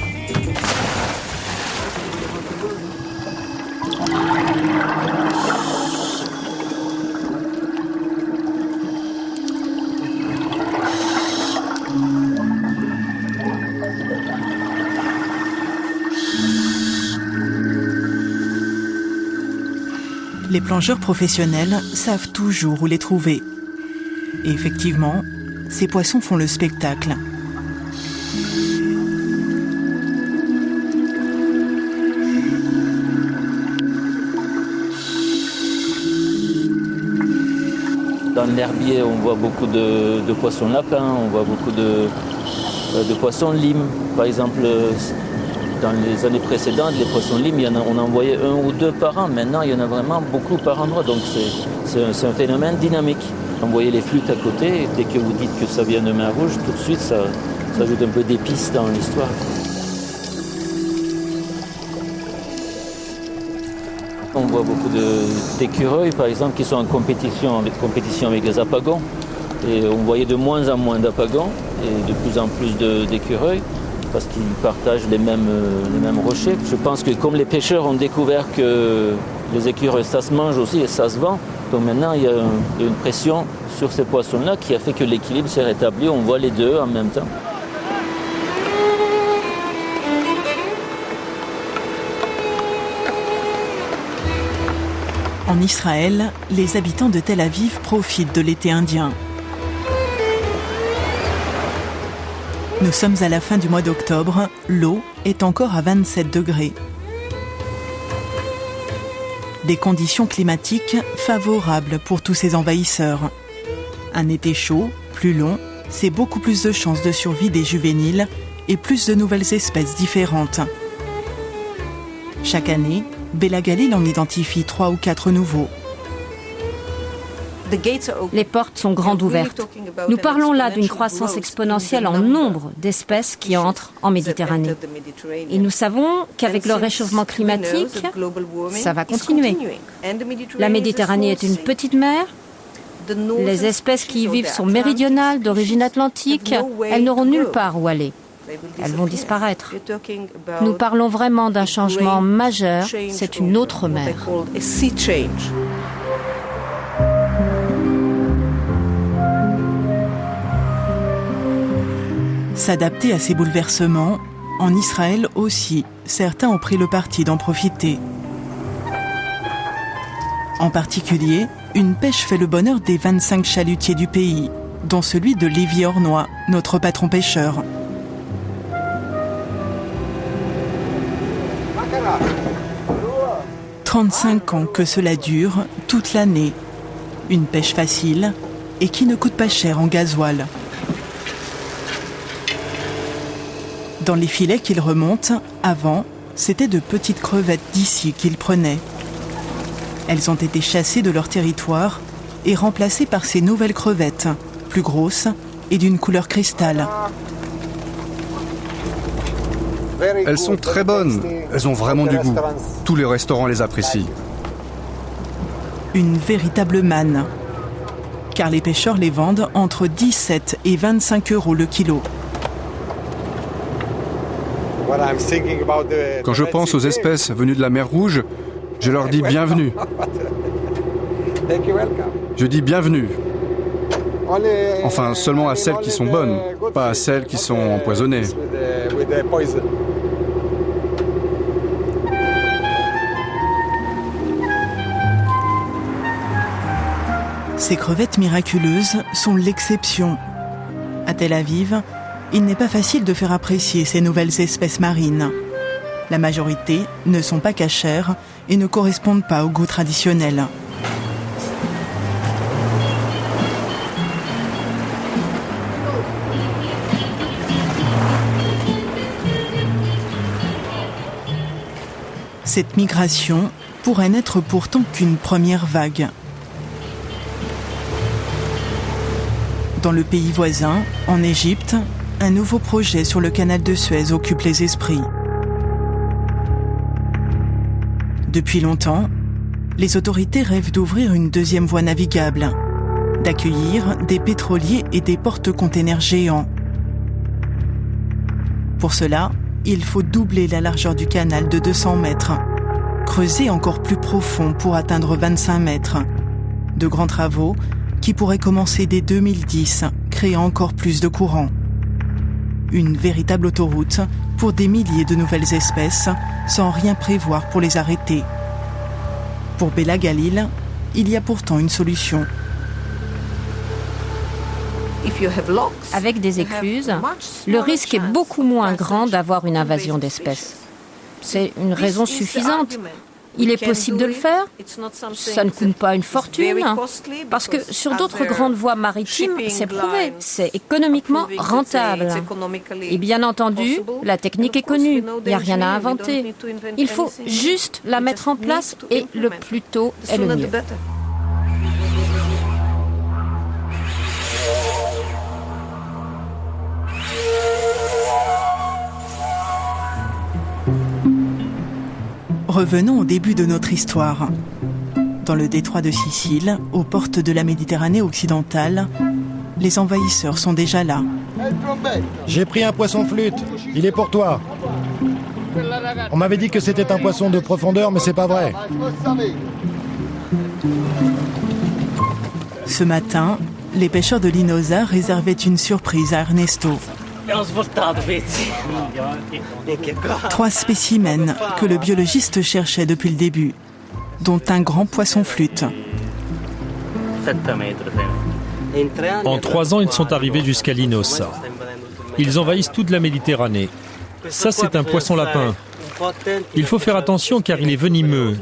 Speaker 5: Les plongeurs professionnels savent toujours où les trouver. Et effectivement, ces poissons font le spectacle.
Speaker 11: Dans l'herbier, on voit beaucoup de poissons lapins, on voit beaucoup de poissons limes. Par exemple, dans les années précédentes, les poissons limes, on en voyait 1 ou 2 par an. Maintenant, il y en a vraiment beaucoup par endroit. Donc c'est un phénomène dynamique. On voyait les flûtes à côté, et dès que vous dites que ça vient de mer Rouge, tout de suite, ça ajoute un peu d'épices dans l'histoire. On voit beaucoup d'écureuils, par exemple, qui sont en compétition avec les apagons. Et on voyait de moins en moins d'apagons et de plus en plus d'écureuils, parce qu'ils partagent les mêmes rochers. Je pense que comme les pêcheurs ont découvert que les écureuils, ça se mange aussi et ça se vend, donc maintenant il y a une pression sur ces poissons-là qui a fait que l'équilibre s'est rétabli, on voit les deux en même temps.
Speaker 5: En Israël, les habitants de Tel Aviv profitent de l'été indien. Nous sommes à la fin du mois d'octobre, l'eau est encore à 27 degrés. Des conditions climatiques favorables pour tous ces envahisseurs. Un été chaud, plus long, c'est beaucoup plus de chances de survie des juvéniles et plus de nouvelles espèces différentes. Chaque année, Bella Galil en identifie 3 ou 4 nouveaux.
Speaker 17: Les portes sont grandes ouvertes. Nous parlons là d'une croissance exponentielle en nombre d'espèces qui entrent en Méditerranée. Et nous savons qu'avec le réchauffement climatique, ça va continuer. La Méditerranée est une petite mer. Les espèces qui y vivent sont méridionales, d'origine atlantique. Elles n'auront nulle part où aller. Elles vont disparaître. Nous parlons vraiment d'un changement majeur. C'est une autre mer.
Speaker 5: S'adapter à ces bouleversements, en Israël aussi, certains ont pris le parti d'en profiter. En particulier, une pêche fait le bonheur des 25 chalutiers du pays, dont celui de Lévi Ornois, notre patron pêcheur. « 35 ans que cela dure, toute l'année. Une pêche facile et qui ne coûte pas cher en gasoil. » Dans les filets qu'il remonte, avant, c'était de petites crevettes d'ici qu'il prenait. Elles ont été chassées de leur territoire et remplacées par ces nouvelles crevettes, plus grosses et d'une couleur cristal.
Speaker 15: Elles sont très bonnes. Elles ont vraiment du goût. Tous les restaurants les apprécient.
Speaker 5: Une véritable manne. Car les pêcheurs les vendent entre 17 et 25 € le kilo.
Speaker 15: Quand je pense aux espèces venues de la mer Rouge, je leur dis bienvenue. Je dis bienvenue. Enfin, seulement à celles qui sont bonnes, pas à celles qui sont empoisonnées.
Speaker 5: Ces crevettes miraculeuses sont l'exception. À Tel Aviv, il n'est pas facile de faire apprécier ces nouvelles espèces marines. La majorité ne sont pas cachères et ne correspondent pas au goût traditionnel. Cette migration pourrait n'être pourtant qu'une première vague. Dans le pays voisin, en Égypte, un nouveau projet sur le canal de Suez occupe les esprits. Depuis longtemps, les autorités rêvent d'ouvrir une deuxième voie navigable, d'accueillir des pétroliers et des porte-containers géants. Pour cela, il faut doubler la largeur du canal de 200 mètres, creuser encore plus profond pour atteindre 25 mètres. De grands travaux qui pourraient commencer dès 2010, créant encore plus de courants. Une véritable autoroute pour des milliers de nouvelles espèces, sans rien prévoir pour les arrêter. Pour Bella Galil, il y a pourtant une solution.
Speaker 17: Avec des écluses, le risque est beaucoup moins grand d'avoir une invasion d'espèces. C'est une raison suffisante. Il est possible de le faire. Ça ne coûte pas une fortune. Parce que sur d'autres grandes voies maritimes, c'est prouvé. C'est économiquement rentable. Et bien entendu, la technique est connue. Il n'y a rien à inventer. Il faut juste la mettre en place et le plus tôt est le mieux.
Speaker 5: Revenons au début de notre histoire. Dans le détroit de Sicile, aux portes de la Méditerranée occidentale, les envahisseurs sont déjà là.
Speaker 19: J'ai pris un poisson flûte. Il est pour toi. On m'avait dit que c'était un poisson de profondeur, mais c'est pas vrai.
Speaker 5: Ce matin, les pêcheurs de Linosa réservaient une surprise à Ernesto. 3 spécimens que le biologiste cherchait depuis le début, dont un grand poisson flûte.
Speaker 2: En 3 ans, ils sont arrivés jusqu'à Linosa. Ils envahissent toute la Méditerranée. Ça, c'est un poisson lapin. Il faut faire attention car il est venimeux.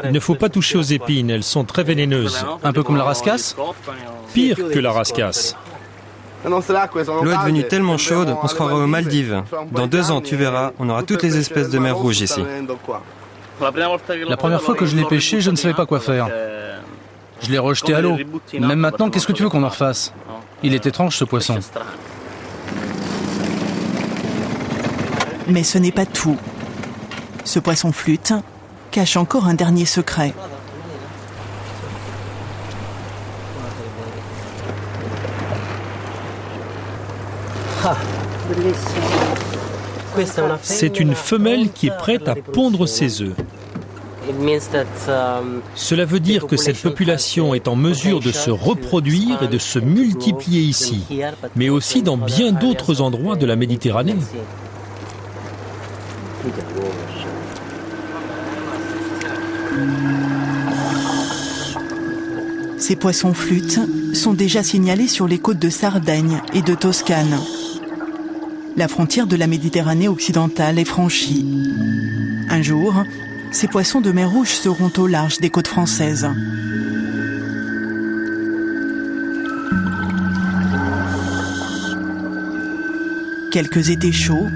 Speaker 2: Il ne faut pas toucher aux épines, elles sont très vénéneuses.
Speaker 7: Un peu comme la rascasse ?
Speaker 2: Pire que la rascasse.
Speaker 16: L'eau est devenue tellement chaude, on se croirait aux Maldives. Dans 2 ans, tu verras, on aura toutes les espèces de mer Rouge ici.
Speaker 13: La première fois que je l'ai pêché, je ne savais pas quoi faire. Je l'ai rejeté à l'eau. Même maintenant, qu'est-ce que tu veux qu'on en refasse? Il est étrange, ce poisson.
Speaker 5: Mais ce n'est pas tout. Ce poisson flûte cache encore un dernier secret.
Speaker 2: C'est une femelle qui est prête à pondre ses œufs. Cela veut dire que cette population est en mesure de se reproduire et de se multiplier ici, mais aussi dans bien d'autres endroits de la Méditerranée.
Speaker 5: Ces poissons flûtes sont déjà signalés sur les côtes de Sardaigne et de Toscane. La frontière de la Méditerranée occidentale est franchie. Un jour, ces poissons de mer Rouge seront au large des côtes françaises. Quelques étés chauds,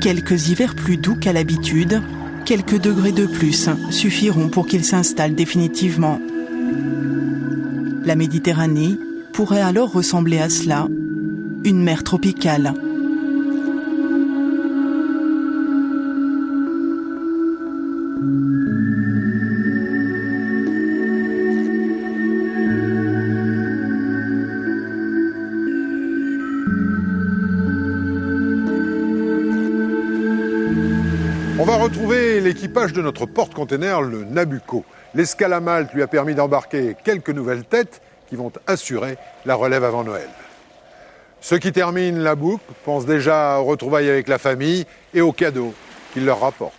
Speaker 5: quelques hivers plus doux qu'à l'habitude, quelques degrés de plus suffiront pour qu'ils s'installent définitivement. La Méditerranée pourrait alors ressembler à cela, une mer tropicale.
Speaker 1: On va retrouver l'équipage de notre porte-container, le Nabucco. L'escale à Malte lui a permis d'embarquer quelques nouvelles têtes qui vont assurer la relève avant Noël. Ceux qui terminent la boucle pensent déjà aux retrouvailles avec la famille et aux cadeaux qu'il leur rapporte.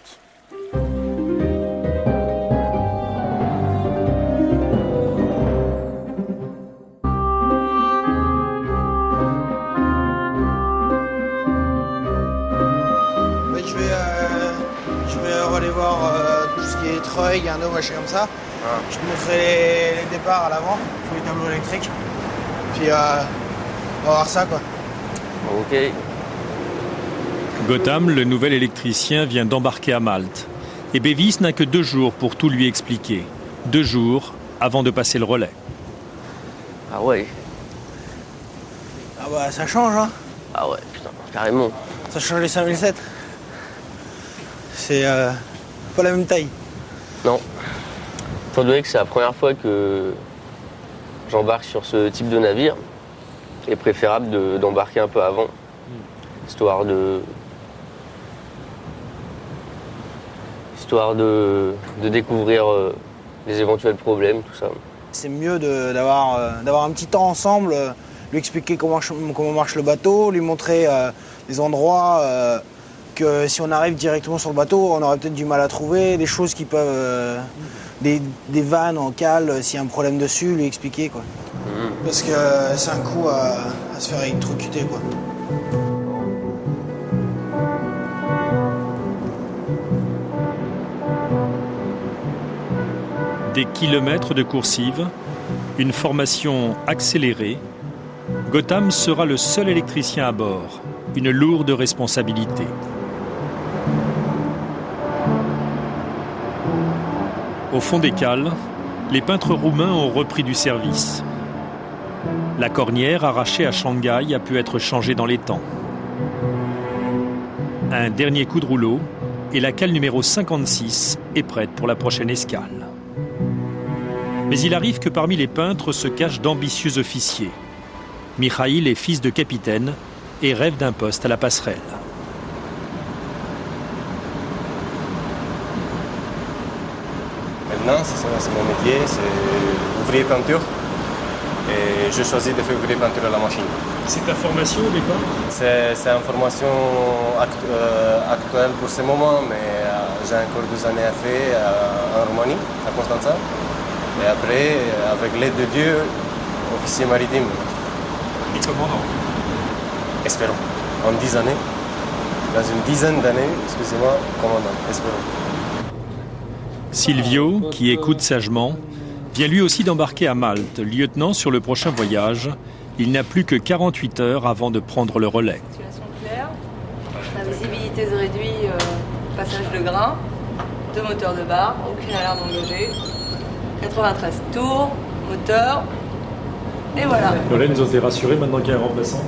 Speaker 18: Je vais aller voir tout ce qui est treuil, guindeau, machin comme ça. Je te montrerai les départs à l'avant, les tableaux électriques. Puis on va voir ça, quoi.
Speaker 11: Ok.
Speaker 2: Gautam, le nouvel électricien, vient d'embarquer à Malte. Et Bévis n'a que 2 jours pour tout lui expliquer. 2 jours avant de passer le relais.
Speaker 11: Ah ouais.
Speaker 18: Ah bah ça change, hein.
Speaker 11: Ah ouais, putain, carrément.
Speaker 18: Ça change les 5007. C'est pas la même taille.
Speaker 11: Non. Étant donné que c'est la première fois que j'embarque sur ce type de navire, il est préférable d'embarquer un peu avant, histoire de découvrir les éventuels problèmes, tout ça.
Speaker 18: C'est mieux d'avoir un petit temps ensemble, lui expliquer comment marche le bateau, lui montrer des endroits que si on arrive directement sur le bateau, on aurait peut-être du mal à trouver, des choses qui peuvent... des vannes en cale, s'il y a un problème dessus, lui expliquer, quoi. Parce que c'est un coup à se faire électrocuter, quoi.
Speaker 2: Des kilomètres de coursive, une formation accélérée, Gautam sera le seul électricien à bord, une lourde responsabilité. Au fond des cales, les peintres roumains ont repris du service. La cornière arrachée à Shanghai a pu être changée dans les temps. Un dernier coup de rouleau et la cale numéro 56 est prête pour la prochaine escale. Mais il arrive que parmi les peintres se cachent d'ambitieux officiers. Mikhail est fils de capitaine et rêve d'un poste à la passerelle.
Speaker 22: Maintenant, c'est mon métier, c'est ouvrier peinture. Et je choisis de faire ouvrier peinture à la machine.
Speaker 2: C'est ta formation au départ?
Speaker 22: C'est une formation actuelle pour ce moment, mais j'ai encore 2 années à faire en Roumanie, à Constanța. Et après, avec l'aide de Dieu, officier maritime.
Speaker 2: Et commandant?
Speaker 22: Espérons. En 10 années. Dans une dizaine d'années, excusez-moi, commandant. Espérons.
Speaker 2: Silvio, qui écoute sagement, vient lui aussi d'embarquer à Malte, lieutenant sur le prochain voyage. Il n'a plus que 48 heures avant de prendre le relais.
Speaker 23: Situation claire, la visibilité se réduit, passage de grain.
Speaker 10: 2 moteurs de barre, aucune alarme engagée. 93 tours, moteur, et voilà.
Speaker 2: Lorenzo, t'es rassuré maintenant qu'il y a un remplaçant?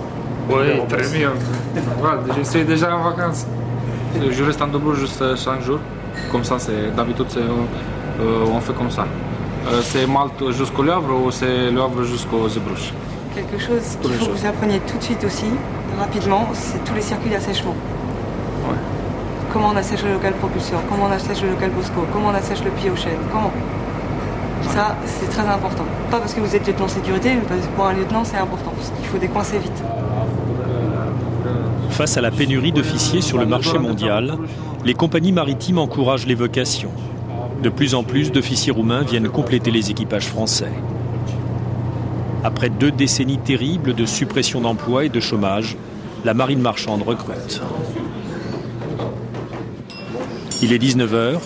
Speaker 12: Oui, très bien. Voilà, je suis déjà en vacances. Je reste en double juste 5 jours. Comme ça, d'habitude, on fait comme ça. C'est Malte jusqu'au Havre ou c'est le Havre jusqu'aux Zeebruges?
Speaker 10: Quelque chose qu'il faut que vous appreniez tout de suite aussi, rapidement, c'est tous les circuits d'assèchement.
Speaker 12: Ouais.
Speaker 10: Comment on assèche le local propulseur, comment on assèche le local Bosco, comment on assèche le pied aux chaînes, comment. Ça, c'est très important. Pas parce que vous êtes lieutenant sécurité, mais parce que pour un lieutenant, c'est important, parce qu'il faut décoincer vite.
Speaker 2: Face à la pénurie d'officiers sur le marché mondial, les compagnies maritimes encouragent les vocations. De plus en plus d'officiers roumains viennent compléter les équipages français. Après 2 décennies terribles de suppression d'emplois et de chômage, la marine marchande recrute. Il est 19h,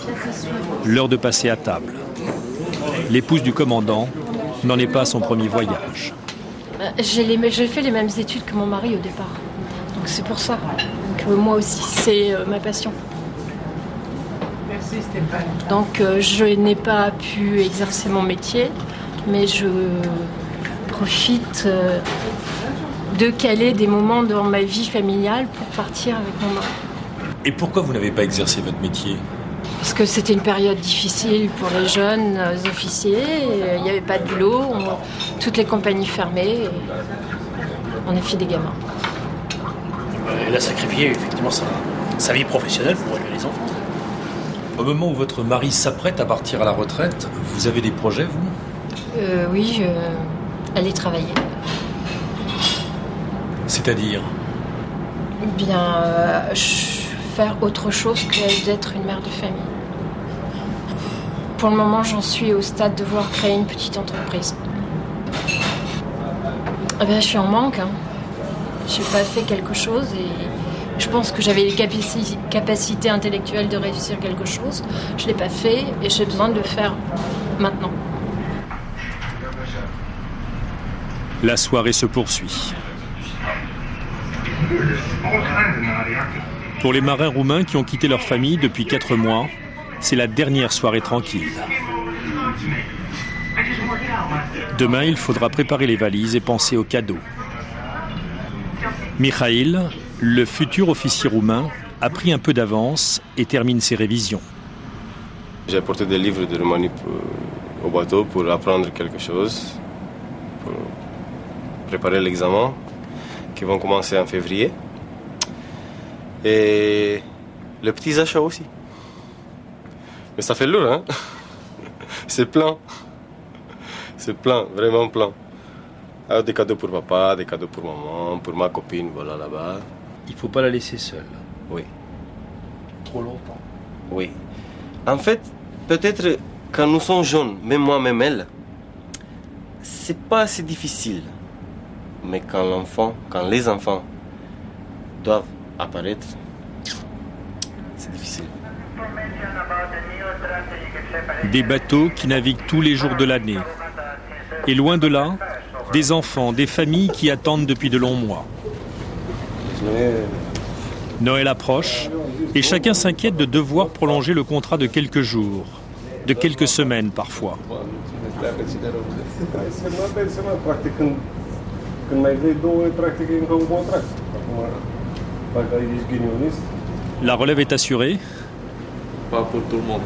Speaker 2: l'heure de passer à table. L'épouse du commandant n'en est pas à son premier voyage.
Speaker 23: J'ai fait les mêmes études que mon mari au départ. Donc c'est pour ça que moi aussi, c'est ma passion.
Speaker 10: Merci Stéphane.
Speaker 23: Donc je n'ai pas pu exercer mon métier, mais je profite de caler des moments dans ma vie familiale pour partir avec mon mari.
Speaker 2: Et pourquoi vous n'avez pas exercé votre métier?
Speaker 23: Parce que c'était une période difficile pour les jeunes officiers, il n'y avait pas de boulot, toutes les compagnies fermées, et on a fait des gamins.
Speaker 24: Elle a sacrifié effectivement sa vie professionnelle pour élever les enfants.
Speaker 2: Au moment où votre mari s'apprête à partir à la retraite, vous avez des projets, vous?
Speaker 23: Oui, aller travailler.
Speaker 2: C'est-à-dire?
Speaker 23: Bien, faire autre chose que d'être une mère de famille. Pour le moment, j'en suis au stade de vouloir créer une petite entreprise. Eh bien, je suis en manque. Je n'ai pas fait quelque chose et je pense que j'avais les capacités intellectuelles de réussir quelque chose. Je ne l'ai pas fait et j'ai besoin de le faire maintenant.
Speaker 2: La soirée se poursuit. Pour les marins roumains qui ont quitté leur famille depuis 4 mois, c'est la dernière soirée tranquille. Demain, il faudra préparer les valises et penser aux cadeaux. Mikhail, le futur officier roumain, a pris un peu d'avance et termine ses révisions.
Speaker 22: J'ai apporté des livres de Roumanie au bateau pour apprendre quelque chose, pour préparer l'examen qui vont commencer en février. Et les petits achats aussi. Mais ça fait lourd, hein? C'est plein. C'est plein, vraiment plein. Alors, des cadeaux pour papa, des cadeaux pour maman, pour ma copine, voilà, là-bas.
Speaker 24: Il ne faut pas la laisser seule.
Speaker 22: Oui.
Speaker 24: Trop longtemps.
Speaker 22: Oui. En fait, peut-être quand nous sommes jeunes, même moi, même elle, c'est pas assez difficile. Mais quand les enfants doivent apparaître, c'est difficile.
Speaker 2: Des bateaux qui naviguent tous les jours de l'année. Et loin de là, des enfants, des familles qui attendent depuis de longs mois. Noël approche et chacun s'inquiète de devoir prolonger le contrat de quelques jours, de quelques semaines parfois. La relève est assurée?
Speaker 12: Pas pour tout le monde.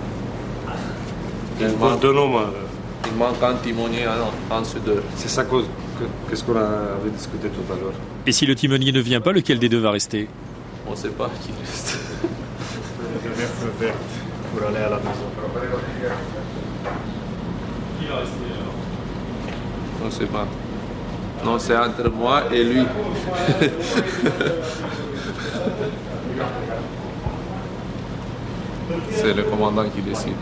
Speaker 12: Il manque un timonier, un soudeur.
Speaker 25: C'est ça qu'est-ce qu'on avait discuté tout à l'heure.
Speaker 2: Et si le timonier ne vient pas, lequel des deux va rester?
Speaker 12: On ne sait pas qui reste.
Speaker 25: Pour aller à la maison.
Speaker 2: Qui va rester alors?
Speaker 12: On ne sait pas. Non, c'est entre moi et lui. C'est le commandant qui décide.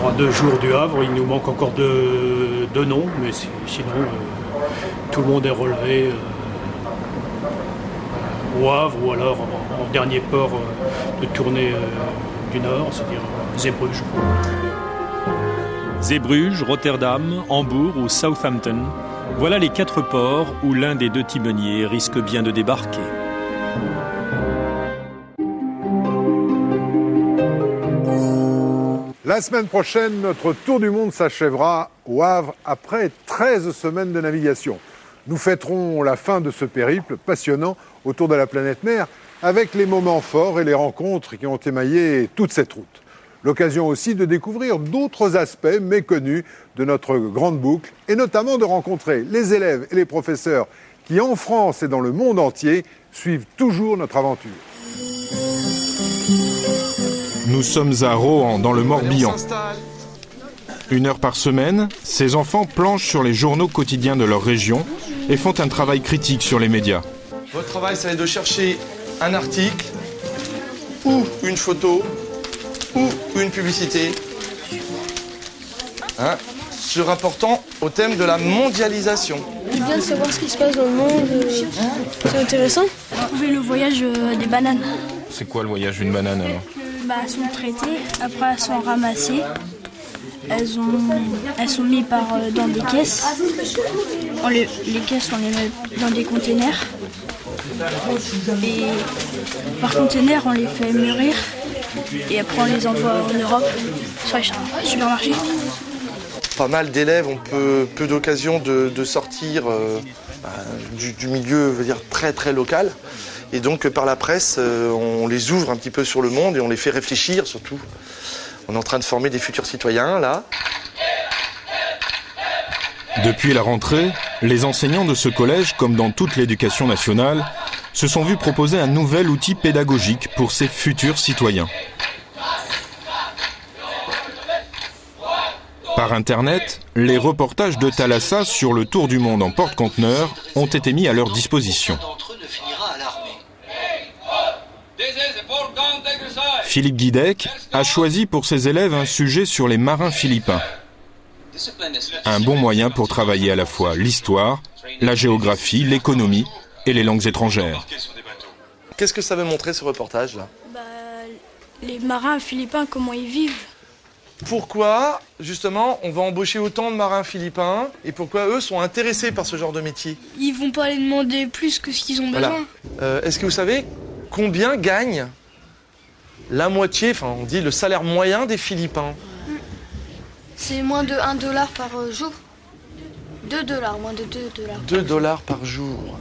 Speaker 24: À 2 jours du Havre, il nous manque encore deux noms, mais sinon tout le monde est relevé au Havre ou alors en dernier port de tournée du Nord, c'est-à-dire Zeebruges.
Speaker 2: Zeebruges, Rotterdam, Hambourg ou Southampton, voilà les 4 ports où l'un des 2 timoniers risque bien de débarquer.
Speaker 1: La semaine prochaine, notre tour du monde s'achèvera au Havre après 13 semaines de navigation. Nous fêterons la fin de ce périple passionnant autour de la planète mer avec les moments forts et les rencontres qui ont émaillé toute cette route. L'occasion aussi de découvrir d'autres aspects méconnus de notre grande boucle et notamment de rencontrer les élèves et les professeurs qui, en France et dans le monde entier, suivent toujours notre aventure.
Speaker 6: Nous sommes à Rohan, dans le Morbihan. 1 heure par semaine, ces enfants planchent sur les journaux quotidiens de leur région et font un travail critique sur les médias.
Speaker 8: Votre travail, ça va être de chercher un article, ou une photo, ou une publicité, se rapportant au thème de la mondialisation.
Speaker 9: C'est bien de savoir ce qui se passe dans le monde, c'est intéressant.
Speaker 14: Trouver le voyage des bananes.
Speaker 6: C'est quoi le voyage d'une banane alors ?
Speaker 14: Elles sont traitées, après elles sont ramassées. Elles sont mises dans des caisses. Les caisses, on les met dans des containers. Et par container, on les fait mûrir. Et après, on les envoie en Europe, sur les supermarchés.
Speaker 8: Pas mal d'élèves ont peu d'occasions de sortir du milieu, veut dire, très très local. Et donc, par la presse, on les ouvre un petit peu sur le monde et on les fait réfléchir surtout. On est en train de former des futurs citoyens, là.
Speaker 6: Depuis la rentrée, les enseignants de ce collège, comme dans toute l'éducation nationale, se sont vus proposer un nouvel outil pédagogique pour ces futurs citoyens. Par Internet, les reportages de Thalassa sur le tour du monde en porte-conteneurs ont été mis à leur disposition. Philippe Guidec a choisi pour ses élèves un sujet sur les marins philippins. Un bon moyen pour travailler à la fois l'histoire, la géographie, l'économie et les langues étrangères.
Speaker 8: Qu'est-ce que ça veut montrer ce reportage-là ?
Speaker 14: Les marins philippins, comment ils vivent.
Speaker 8: Pourquoi, justement, on va embaucher autant de marins philippins et pourquoi eux sont intéressés par ce genre de métier ?
Speaker 14: Ils vont pas les demander plus que ce qu'ils ont besoin.
Speaker 8: Est-ce que vous savez combien gagnent la moitié, on dit le salaire moyen des Philippins ?
Speaker 14: C'est moins de $1 par jour. $2, moins de $2.
Speaker 8: $2 par jour.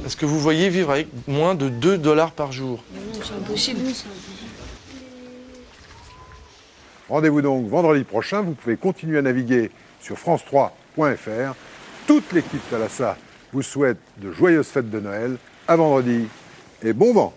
Speaker 8: Est-ce que vous voyez vivre avec moins de $2 par jour ?
Speaker 14: Non, c'est impossible.
Speaker 1: Rendez-vous donc vendredi prochain. Vous pouvez continuer à naviguer sur france3.fr. Toute l'équipe Thalassa vous souhaite de joyeuses fêtes de Noël. À vendredi et bon vent.